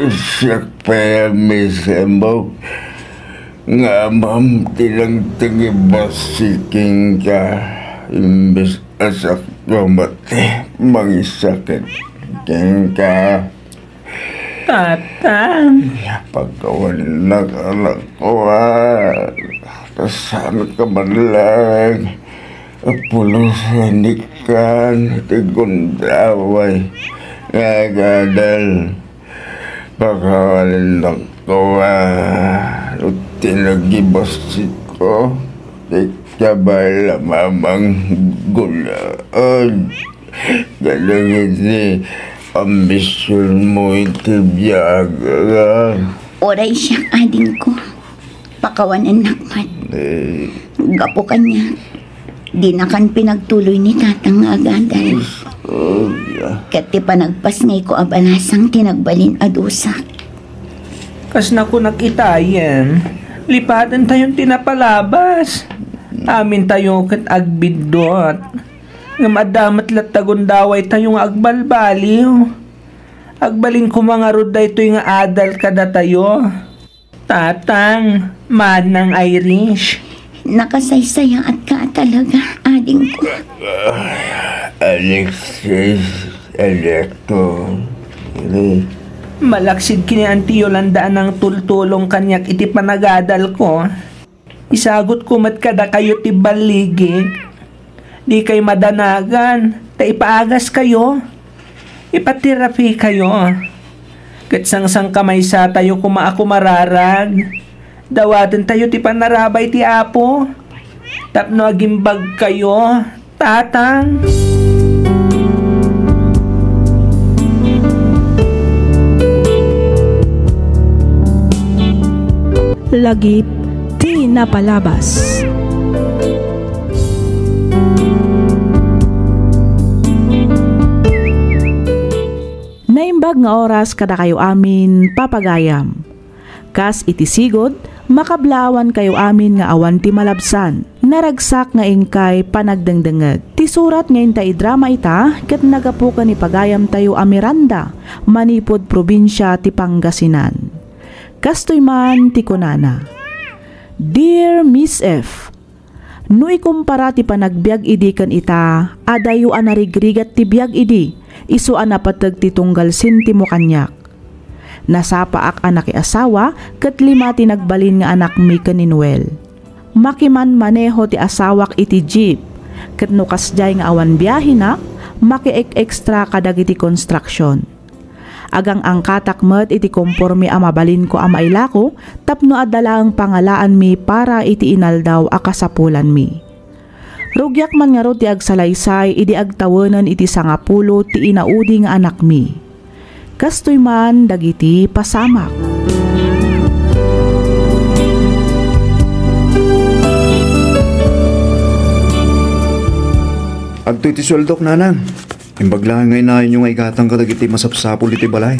Siyak pa mismo. Nga ma'am, tinang-tangibasiking ka. Imbes asak kumate, mangisakit ka. Tatang. Pagkawalan na ka lang ko saan ka man lang. Apulusan tigundaway nagadal pagkawalan lang ko tinagibas ko ikabay lamamang gulaan galangin ni ambisyon mo itibiyaga. Oray siyang ading ko. Pakawanan nakmat. Gapo kanya. Di na kan pinagtuloy ni tatang agadan. Kati pa nagpas ngay ko abanasang tinagbalin adusak. Kas na ko nakitayan, lipatan tayong tinapalabas. Amin tayo kat agbidot. Nga madamat latagundaway tayong agbalbaliw. Agbalin ko mga ruday to'y nga adal kada tayo. Tatang, manang Irish. Nakasaysaya at ka talaga, ading ko. Alexis, anak ko. Malaksid kini Auntie Yolanda ng tultulong kanyak iti panagadal ko. Isagot ko mat kada kayo ti baligig. Di kay madanagan, ta ipaagas kayo. Ipatirapi kayo. Katsang-sang kamay sa tayo ako mararag. Dawatin tayo ti panarabay ti apo. Tapno agimbag kayo, tatang. lagip ti napalabas. Naimbag nga oras kada kayo amin papagayam. Kas iti sigod, makablawan kayo amin nga awan ti malabsan. Naragsak nga ingkay panagdengdengeg. Ti surat ngayon ta idrama ita, ket nagapukan ni pagayam tayo a Miranda, manipod probinsya ti Pangasinan. Kastoy man ti kunana. Dear Miss F, no ikumpara ti panagbiag idi kan ita, adayo anarigrigat ti biag idi, isu anapatag ti tunggal sintimo kanyak. Nasapaak anak asawa, ket 5 ti nagbalin nga anak mi ken ni Noel. Makiman maneho ti asawak iti jeep, ket no kasjay nga awan biyahe na, makiek-extra kadagiti construction. Agang ang katak met iti komporme a mabalin ko a mailako, tapno adala ang pangalaan mi para iti inaldaw a kasapulan mi. Rugyak man nga ro ti agsalaysay idi agtawenan iti 10 ti inaudi nga anak mi. Kastoy man dagiti pasamak. Agto iti sueldok, nanang. Imbaglaan ngay na yung ikatang kadagiti masapsapol iti balay.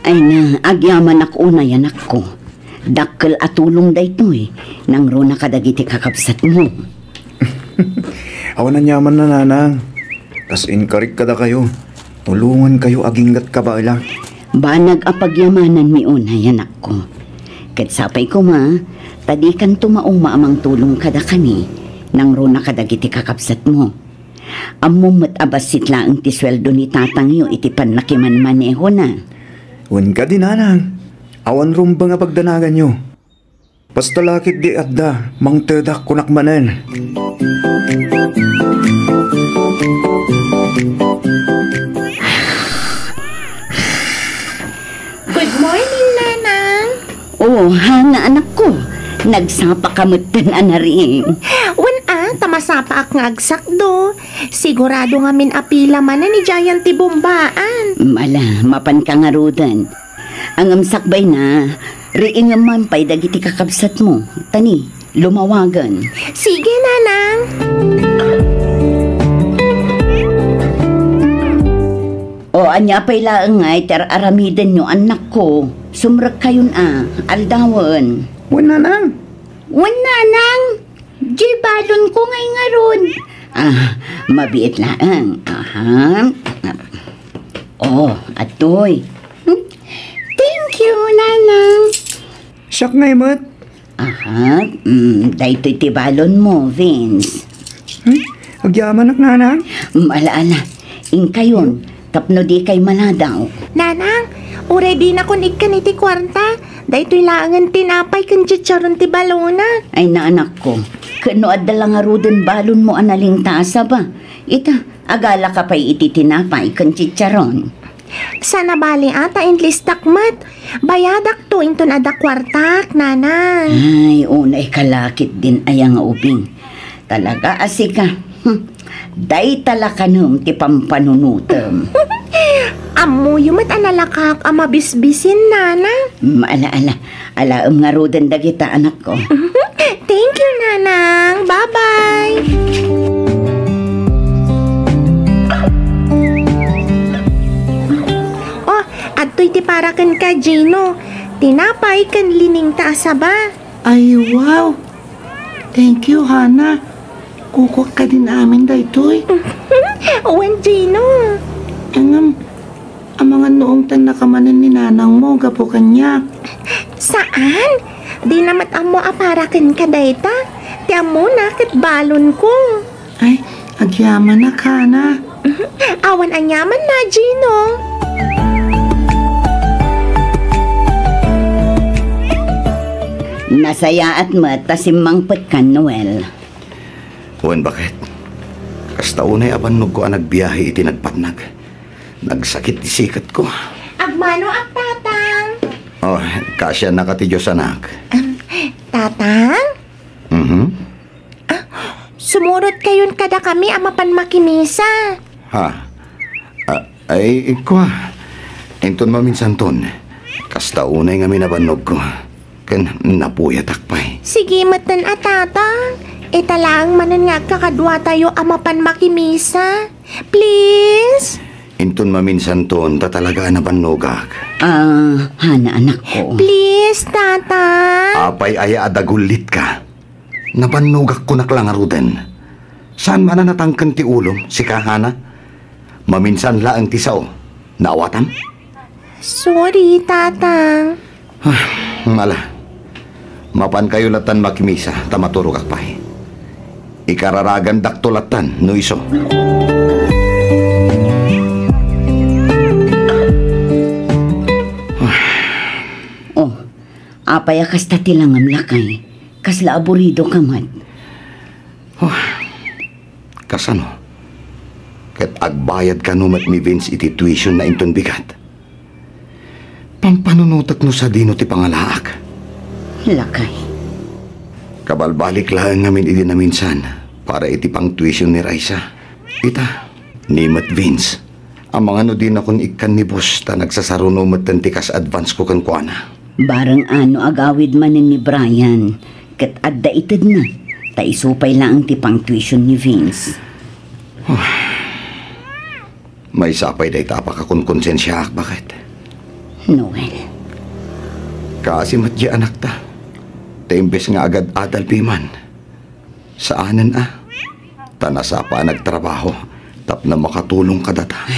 Ay na, agyaman ako na yan ako. Dakkel atulong dayto nang ro na kadagiti kakabsat mo. Awan na nyaman na, nanang. Tas inkarik kada kayo. Tulungan kayo aginggat kabala. Banag apagyamanan mi una yan ako. Katsapay ko tadi kan tumaong maamang tulong kada kami, nang ro na kadagiti kakabsat mo. Amumot abasit lang ti sweldo ni tatang yo iti panlakiman maneho na. Wan ka din, nanang. Awan rumba nga pagdanagan nyo. Basta lakit di adda, mang tedak kunakmanen. Good morning, nanang. Oh, hana anak ko. Nagsapa kamutan anaring. Tamasapa ak nga agsakdo. Sigurado nga min apila man ni Giant ti bombaan. Mala, mapan ka nga rudan. Ang amsakbay na, riingam man pa'y dagiti kakabsat mo. Tani, lumawagan. Sige, nanang. O, anya pa'y laang nga, aramiden nyo, anak ko. Sumrag kayon aldawan. Wan, nanang. Wan, nanang. Jibalon ko ngay nga ron. Mabiit lang. Oh, atoy. Thank you, nanang. Siyak ngay, mat. Dayto'y tibalon mo, Vince. Agyaman ak, nanang. Alaala, ingkayon, tapno di kay manadaw. Nanang, already na kunig ka ni ti kwarta. Dayto'y laangan tinapay kan chicharon ti balona. Ay na anak ko, kano adala nga ruden balon mo analing taasa ba? Ita, agala ka pa'y iti tinapay kan chicharon. Sana bali ata inlistak mat. Bayadak to inton ada kwartak, nanang. Ay, unay kalakit din ayang ubing. Talaga asika. Day talakanum ti pampanunutem. Amo yumat analakak amabisbisin, nanang. Alaala, alaam nga rodan dagita anak ko. Thank you, nanang. Bye-bye. Oh, adto'y ti parakan ka, Gino. Tinapay kan lining taasa ba? Ay, wow. Thank you, Hana. Kukok ka din amin daytoy. Wen, Gino. Ang mga noong tan nakamanan ni nanang mo, gapo kanya. Saan? Di namat amo aparakan ka dayta. Ti amo nakit balon ko. Ay, agyaman na ka na. Awan anyaman na, Gino. Nasaya at matasimangpet kan, Noel. Wan, bakit? Kasta unay abanog ko ang nagbiyahe iti nagpatnag. Nagsakit di sikat ko. Agmano ang tatang? Oh, kasya na ka ti Diyos, anak. Tatang? Sumurot kayon kada kami amapan makimisa. Ha? Ay, kwa. Inton maminsan ton. Kasta unay nga minabanog ko. Kan napuyat akpay. Sige matan atatang. Talaang manan nga kakadwa tayo amapan makimisa. Please? Intun maminsan ton, tatalaga na banugak. Hana anak ko. Please, tata. Apay aya adagulit ka. Nabanugak ko naklangaruden. Saan man na natangkan ti ulom, si Kahana? Maminsan laang ti sao. Naawatan? Sorry, tatang. Ngala. Mapan kayo latan makimisa, tamaturog akpay. Ikararagan daktulatan, no iso. Apay akas tatilang am lakay. Kasla aburido ka man. Kasano? Kat agbayad ka numat ni Vince iti tuition na inton bigat. Pampanunutak no sa dino ti pangalaak. Lakay. Kabalbalik lang ngamin iti na minsan para iti pang tuition ni Raisa. Ita, nimat Vince. Ang mga no din akong ikan ni boss ta nagsasarunumat tantikas advance ko kan kuana. Barang ano agawid man ni Brian. Kat adda itid na. Ta isupay lang ti pang tuition ni Vince. May sapay day tapa ka kung konsensya. Bakit? Noel. Kasi matya anak ta. Ta imbes nga agad adal piman. Saanan Tanasapa nagtrabaho. Tap na makatulong ka data.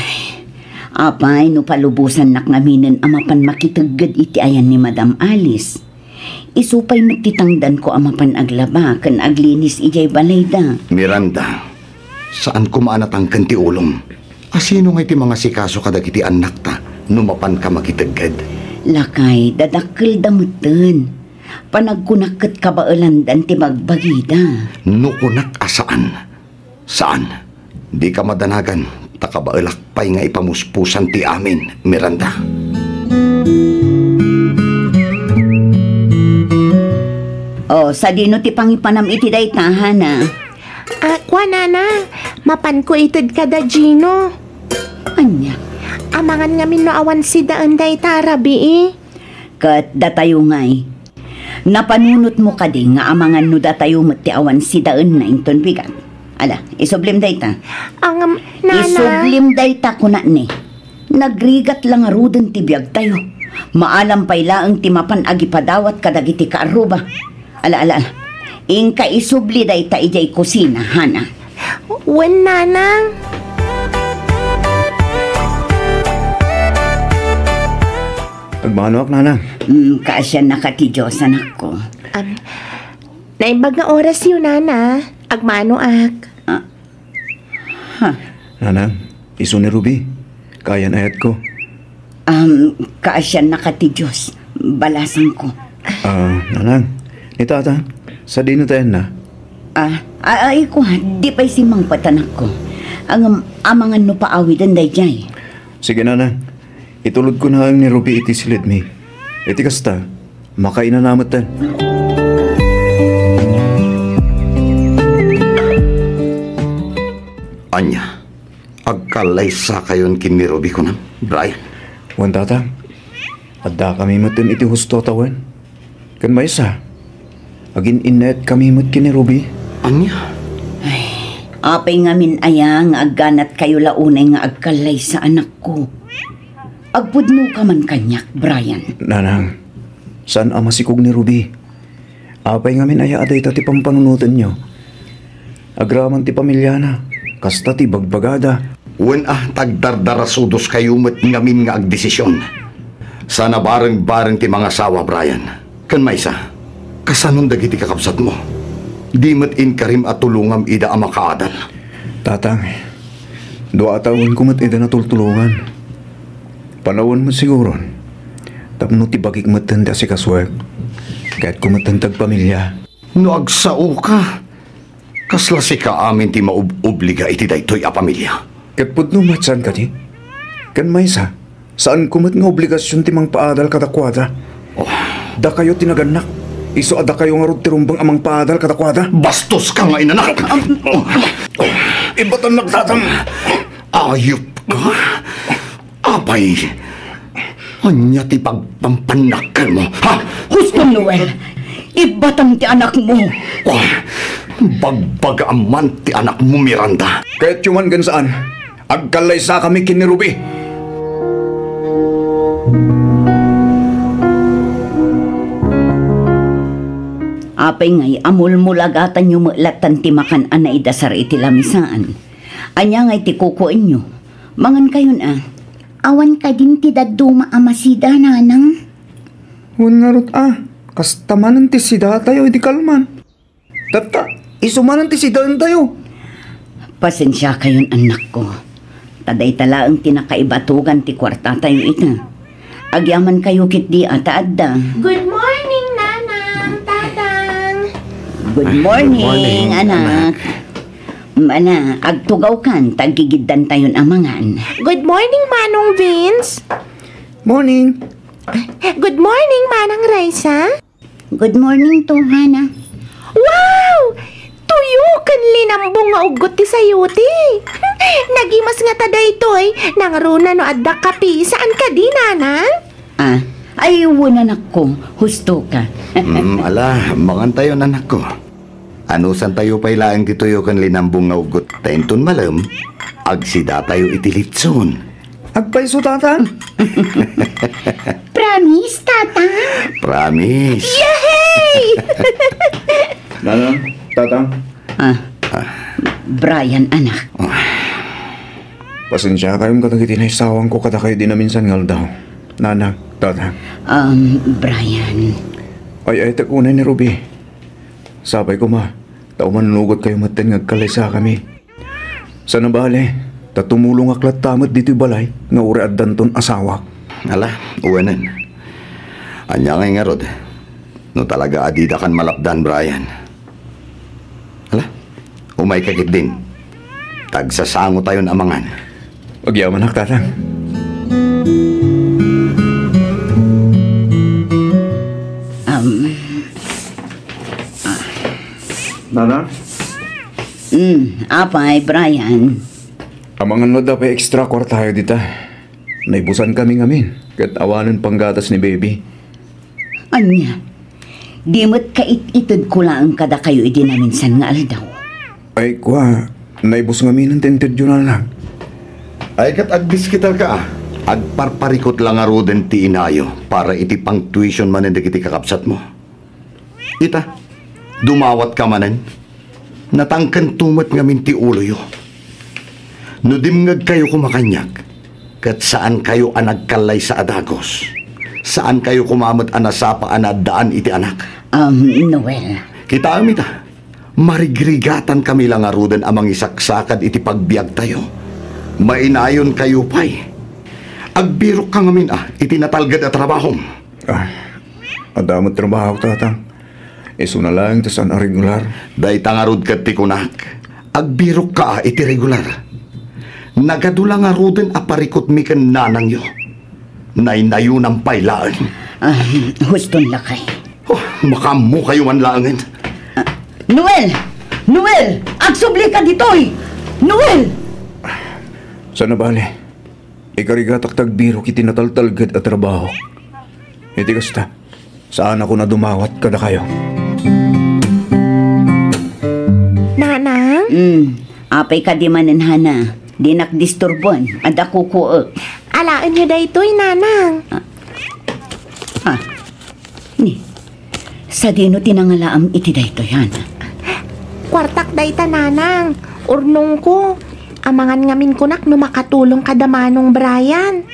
Apay, no palubusan nak ngaminan amapan makitagad iti ayan ni Madam Alice. Isupay matitangdan ko amapan aglaba kan aglinis ijay balayda. Miranda, saan ko maanatang kanti ulong? Asino nga iti mga sikaso kadag iti anak ta, numapan ka makitagad? Lakay, dadakkel damutan. Panagkunakit kabaalandan ti magbagida. Nukunak asaan? Saan? Di ka madanagan. Takabailakpay nga ipamuspusan ti amin, Miranda. Sa dino ti pangipanam iti daytahan na. Kwa nana, mapan ko itid kada Gino. Anya? Amangan nga minuawan si daan daytarabi Kat datayo ngay. Napanunot mo ka di nga amangan no datayo mo ti awan si daan na inton bigat. Ala, isublim dayta. Ang nana. Isublim dayta ko na ni. Nagrigat lang aruden ti biyag tayo. Maalam pay laang ti mapan agipadawat kadagiti kaaruba. Ala. Ingka isubli dayta ijay kusina, Hana. Wen nanang. Agmano ak nanang. Kaasya nakatidyosa anak ko. Naimbag nga oras yun, nana. Agmano ak. Nanang, iso ni Ruby. Kayan ayat ko. Kaasya nakatidyos. Balasan ko. Nanang, ni tata, sa dino tayo na? Ay ko, di pa'y simang patanak ko. Ang amangan no paawidan day jay. Sige nanang, itulod ko na ang ni Ruby iti silid mi. Iti kasta, makainanamat tan. Anya, agkalaysa kayon kin ni Ruby ko na, Brian. Wan tata, adda kami matin iti husto tawan. Kan may isa, agin inet kami mat kin ni Ruby. Anya? Apay ngamin ayang agganat kayo launay nga agkalay sa anak ko. Agpudno ka man kanyak, Brian. Nanang, saan ang masikog ni Ruby? Apay ngamin aya aday ti pampanunutan nyo. Agraman ti pamilya na. Kasta ti bagbagada. Wen tagdardarasudos kayo mat ngamin nga agdesisyon. Sana bareng-bareng ti mga sawa, Brian. Kan maysa, kasanon dagiti kakabsat mo. Di mat inkarim at tulungam ida ang makaadal. Tatang, doa taon ko mat ida na tultulungan. Panawon mo siguro. Tapno ti bagik matanda si kaswag. Kahit kumatantag pamilya. No agsao ka. Kasla si ka amin ti mauobliga iti daytoy a pamilya. Katpud no matsan ka ti? Kan maysa, saan kumat nga obligasyon ti mang paadal kadakwada? Da kayo tinaganak. Iso ada kayo nga rod tirumbang amang paadal kadakwada? Bastos ka nga inanak! Ibatan nagtatang! Ayop ka! Apay! Anya ti pagpampanakal mo, ha? Husto, Noel. Ibatang ti anak mo. Bagbagaman ti anak mo, Miranda. Kahit yuman gan saan, agkalay sa kami kini Ruby. Apay ngay, amul-mulagatan yung mulatan ti makan anay dasar iti lamisaan. Anya ngay ti kukuin nyo. Mangan kayon Awan ka din ti daduma amasida, nanang. Huwag nga rot kastamanan ti sida tayo, di kalman. Tata, isumanan ti sida tayo. Pasensya kayon anak ko. Taday talaang tinakaibatugan ti kwarta tayo ita. Agyaman kayo kit di ataadda. Good morning, nanang, tatang. Good morning, anak. Mana, agtugaw kan, tagigiddan tayon amangan. Good morning, Manong Vince. Morning. Good morning, Manang Raisa. Good morning to, Hana. Wow! Tuyo kan linambong nga ugot ti sayuti. Nagimas nga taday toy, nangruna no adda kapi. Saan ka di, nanang? Ay, anak ko. Husto ka. Ala, mangan tayo, anak ko. Anusan tayo pailaang ditoyo kan linambong nga ugot. Tainton malam, agsida tayo itilitson. Agpaiso, tata. Promise, tata? Promise. Yay! Nanang, tatang. Brian, anak. Pasensya kayong katagiti na isawang ko kada kayo di na minsan ngal daw. Nanang, tatang. Brian. Ay, takunay ni Ruby. Sabay ko tao manunugot kayo matin ngagkalay sa kami. Sana bale, tatumulong aklat tamat dito'y balay, nga uri at danton asawak. Ala, uwanan. Anya nga rod. No talaga adida kan malapdan, Brian. Ala, umay kakit din. Tagsasango tayo na amangan. Pagyaman tatang. Nana? Apay, Brian. Amangan mo dapat extra kwarta tayo dita. Naibusan kami ngamin. Kat awanan panggatas ni baby. Anya? Di mo't kait-itod ko lang kada kayo idinaminsan nga aldaw. Ay, naibus ngamin ang tented yun na lang. Ay, kat agdis kita ka. Agparparikot lang nga roden ti inayo para iti pang tuition manen iti kakapsat mo. Ita. Dumawat ka manan, natangkan tumat ngamin ti ulo yo. Nudimngag kayo kumakanyag, kat saan kayo anagkalay sa adagos? Saan kayo kumamot anasapa anadaan iti anak? Noel. Kita amita, marigrigatan kami lang arudan amang isaksakad iti pagbiag tayo. Mainayon kayo pa'y. Agbirok ka ngamin iti natalgad at trabahom. Adamot trabaho, tatang. Iso na lang, tasan a regular. Day tangarod kat ti kunak. Agbirok ka iti regular. Nagadulang aruden aparikot mi ken nanang yo. Naynayo ng pailaan. Huston lakay. Makamu kayo man langin. Noel! Noel! Agsubli ka ditoy! Noel! Sana bale, ikarigatak tagbiro kiti nataltalgad at trabaho. Iti kasta, saan ako na dumawat kada kayo? Nanang? Apay ka di manan, Hana. Di nakdisturbuan. Ada kukuot. Alaan nyo da ito'y, nanang. Ni, sa dino tinangalaam iti da ito'y, Hana. Kwartak da ita, nanang. Urnong ko. Amangan ngamin kunak no makatulong kadamanong Brian.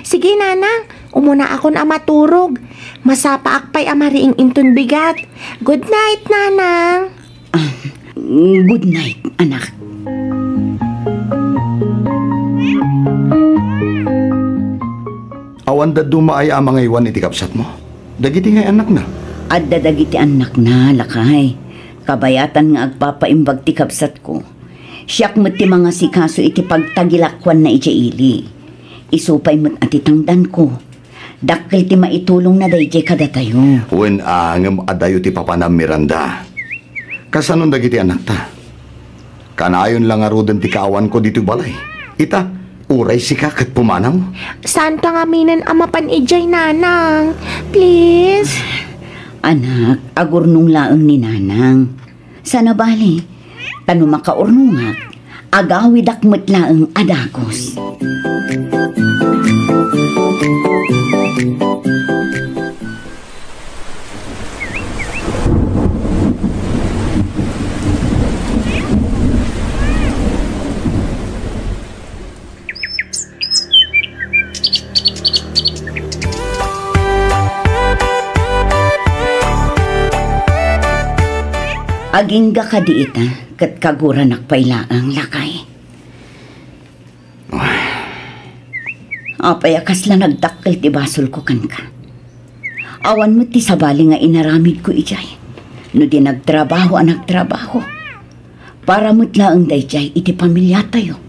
Sige, nanang. Umuna ako na maturog. Masapaak pa'y amariing intun bigat. Good night, nanang. Good night, anak. Awan da dumaay amang iwan iti kapsat mo. Dagiti ngay anak na. At dadagiti anak na, lakay. Kabayatan nga agpapaimbag ti kapsat ko. Siyak mo't ti mga sikaso iti pagtagilakwan na ijaili. Isupay mo't atitangdan ko. Dakkel ti maitulong na dayjay kada tayo. Wen angem adayo ti papanam Miranda. Kasanon dagiti anak ta. Kanayon lang arudan ti kaawan ko dito balay. Ita, Uray si ka kat pumanaw? Saan pangaminan amapan ijay, nanang? Please? Anak, agurnong laang ni nanang. Sana bali, tano makaurnungat, agawid akmet laang adagos. Aging ka di ita, kat kagura nakpailaang lakay. Apay akas lang nagdakkel ti basol ko kan ka. Awan mo ti sabali nga inaramid ko ijay. No di nagtrabaho ang nagtrabaho. Para mo't laang dayjay iti pamilya tayo.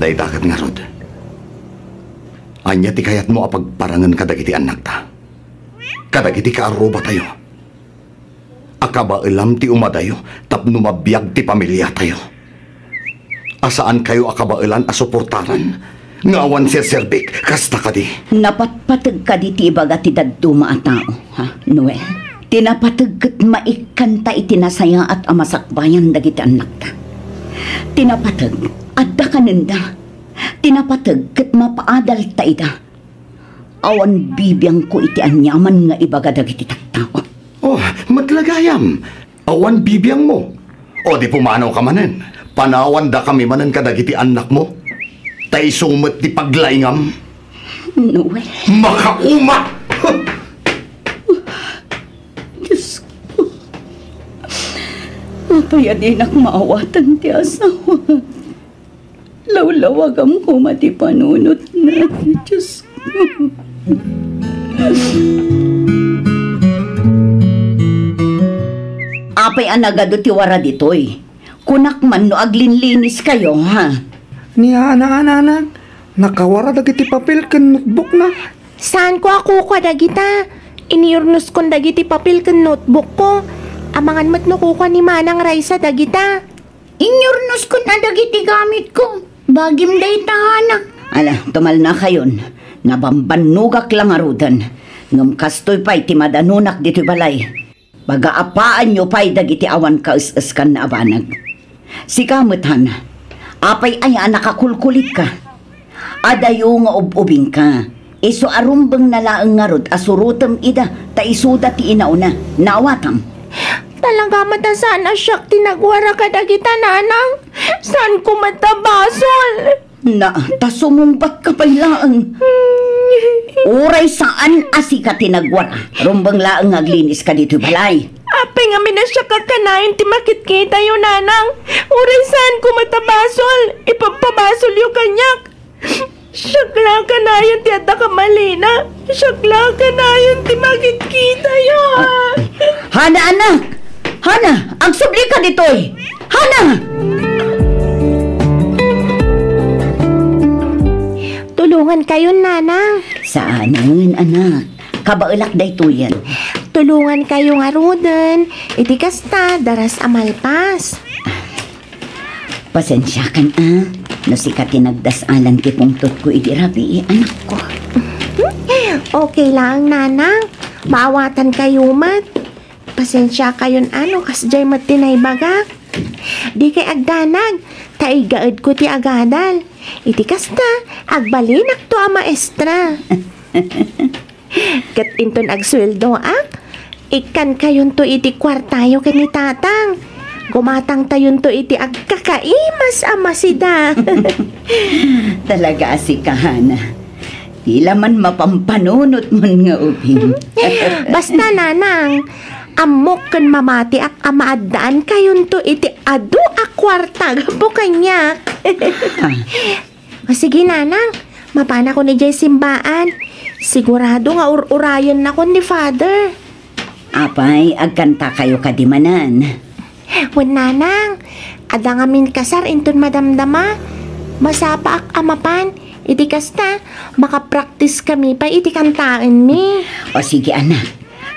Day dakat nga rod. Anya ti kayat mo apagparangan kadagiti anak ta. Kadagiti kaaruba tayo. Akaba ilam ti umadayo tapno mabiyag ti pamilya tayo. Asaan kayo akaba ilan asuportaran? Ngawan si Serbik, kasta ka di. Napatpatag ka di ti ibaga ti daduma a tao, ha, Noel? Tinapatag kat maikanta itinasaya at amasakbayan dagiti anak ta. Tinapatag at da kanenda. Tinapatag kat mapaadal ta ita. Awan bibiyang ko iti anyaman nga ibaga dagiti tattao. Oh, matlagayam. Awan bibiyang mo. O di pumanaw ka manen. Panawan da kami manen kadagiti anak mo. Tay sumet di paglaingam. Noel. Makauma! Diyos ko. Mapayadinak maawatan ti asawa. Lawlawag ang kumati panunot na. Diyos ko. Apay anagado ti wara ditoy. Kunak man no aglinlinis kayo, ha? Niya anak-anak, nakawara dagiti papel ken notebook na. Saan ko ako kwa dagita? Iniurnos kon dagiti papel ken notebook ko. Amangan mat no kuha ni Manang Raisa dagita. Inyurnos ko na dagiti gamit ko. Bagim day tahanak. Ala, tumal na kayon. Nabambanugak lang arudan. Ngam kastoy pa'y ti madanunak dito'y balay. Bagaapaan nyo pa'y dagiti awan kaus-us kan na abanag. Si kamutan, apay ay nakakulkulit ka. Adayo nga ububing ka. Iso arumbang nalaang ngarod asurutam ida ta isuda ti inauna. Nawatam. Talaga matasaan asyak tinagwara ka dagita, nanang. Saan ko matabasol? Na, tasumumbat ka pa'y laang. Uray saan asi ka tinagwara? Rumbang laang aglinis ka dito balay. Apay nga minasyak ka kanayon ti makit-kita yun, nanang. Uray saan ko matabasol? Ipapabasol yung kanyak. Syakla ka na yun ti ata kamalina. Syakla ka na yun ti makit-kita yun. Hana, anak! Hana! Ang subli ka dito'y! Hana! Tulungan kayo, nanang. Saan ang anak? Kabailak day to yan. Tulungan kayo nga roden. Iti kasta, daras amalpas. Pasensya kan no si ka tinagdasalan ki pungtot ko iti rabi anak ko. Okay lang, nanang. Maawatan kayo mat. Pasensya kayon kasjay mat tinay baga. Di kay agdanag. Taigaad ko ti agadal. Iti kasta, agbalinak to a maestra. Kat inton agsweldo ikan kayon to iti kwartayo kani tatang. Gumatang tayon to iti agkakaimas amasida. Talaga asikahan. Tila man mapampanunot mon nga ubing. Basta nanang, amok kan mamati ak amaadaan kayon to iti adu a kwarta gapo kanya. O sige nanang, mapana ko ni Jay simbaan. Sigurado nga urayan na ko ni Father. Apay, agkanta kayo kadimanan. Wan nanang, ada nga min kasar inton madamdama. Masapa ak amapan, iti kasta, makapraktis kami pa iti kantaan mi. O sige anak,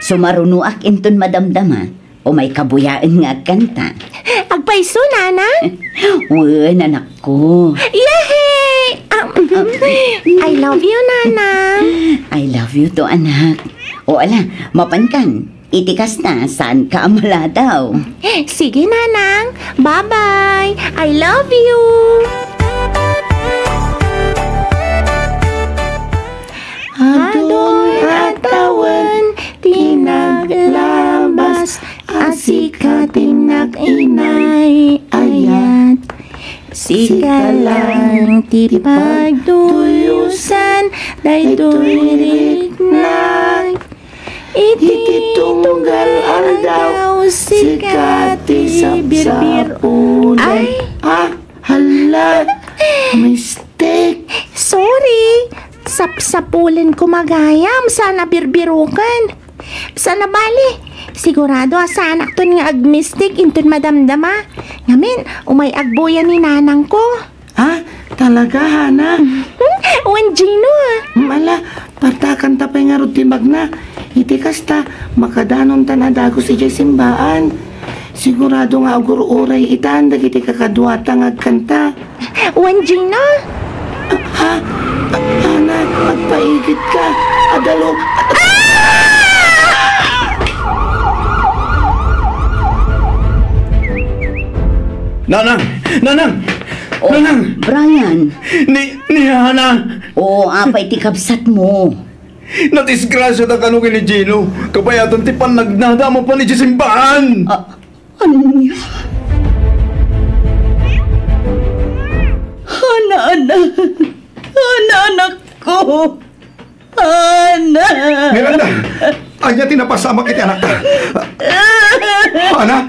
sumarunuak inton madamdama, o may kabuyaan nga agkanta. Agpay paiso, nanang? Wen, anak ko. Yehey! I love you, nanang. I love you to, anak. O ala, mapankan. Itikas na, saan ka amala daw? Sige, nanang. Bye-bye. I love you. Adon atawan, tinaglabas, asika tinag-inay, ayat. Sika lang tipagduyusan, daytoy rignay. Iti tunggal aldaw, sika ti birbir unay. Hala, mistake. Sorry. Sapsapulan ko magayam, sana birbirukan. Sana bali, sigurado sa anak ton nga agmistik inton madamdama. Ngamin, umay agboyan ni nanang ko. Talaga, Hana? Wan Gino Mala, partakan ta pa nga rutibag na. Iti kasta, makadanon ta na dago si Jay simbaan. Sigurado nga agur-uray itan, dagiti kakadwata nga agkanta. Wan Gino Hana, magpaigit ka. Adalo. Nanang! Nanang! Oh, Nanang! Brian. Ni Hana! O, apay ti kapsat mo. Natisgrasya ta kanugin ni Gino. Kabayatan ti nagnadama pa ni Simbahan! Ano niya? Hana, anak ko. Hana. Miranda! Anya tinapasama kiti anak ta. Hana! Anak!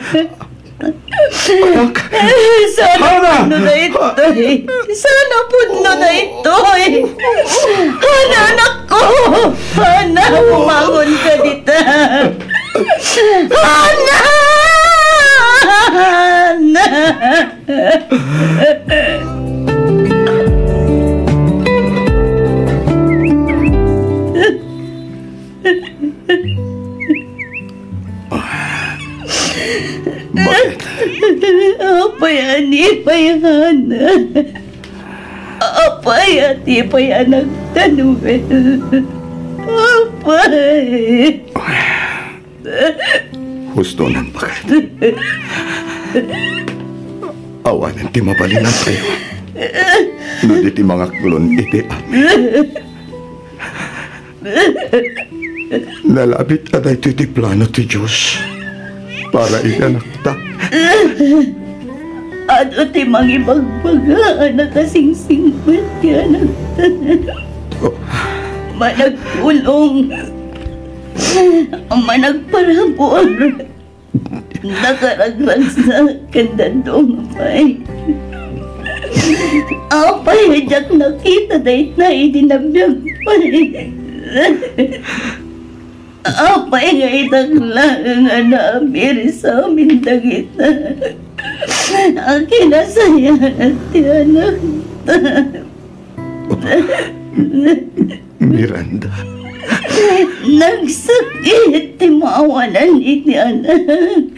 Sana puno na ito'y. Sana puno na ito'y. Hana, anak ko. Hana, bumangon ka dita. Hana! Hana! Bakit? Apay payahan. Apay nagtanungin. Apay. Husto ng bakit? Awanan ti mabalinan kayo. Nadi ti mga kulon iti amin. Nalabit aday ti plano ti Diyos para iganak ta. Ano ti mangibagbaga na kasingsingbat yan. Managpulong. Managparabor. Nakaragrag sa kandandong pay. Apay, jak nakita dahit na idinabiyag pay. Apay nga itaglang na amiri sa amin dagita. Ang kinasayan at tiyanak. Miranda. Nagsakit ti mawalan iti anak.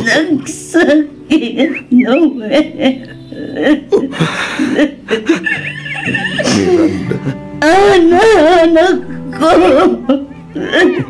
Nagsakit, Noel. Miranda. Anak ko. Anak.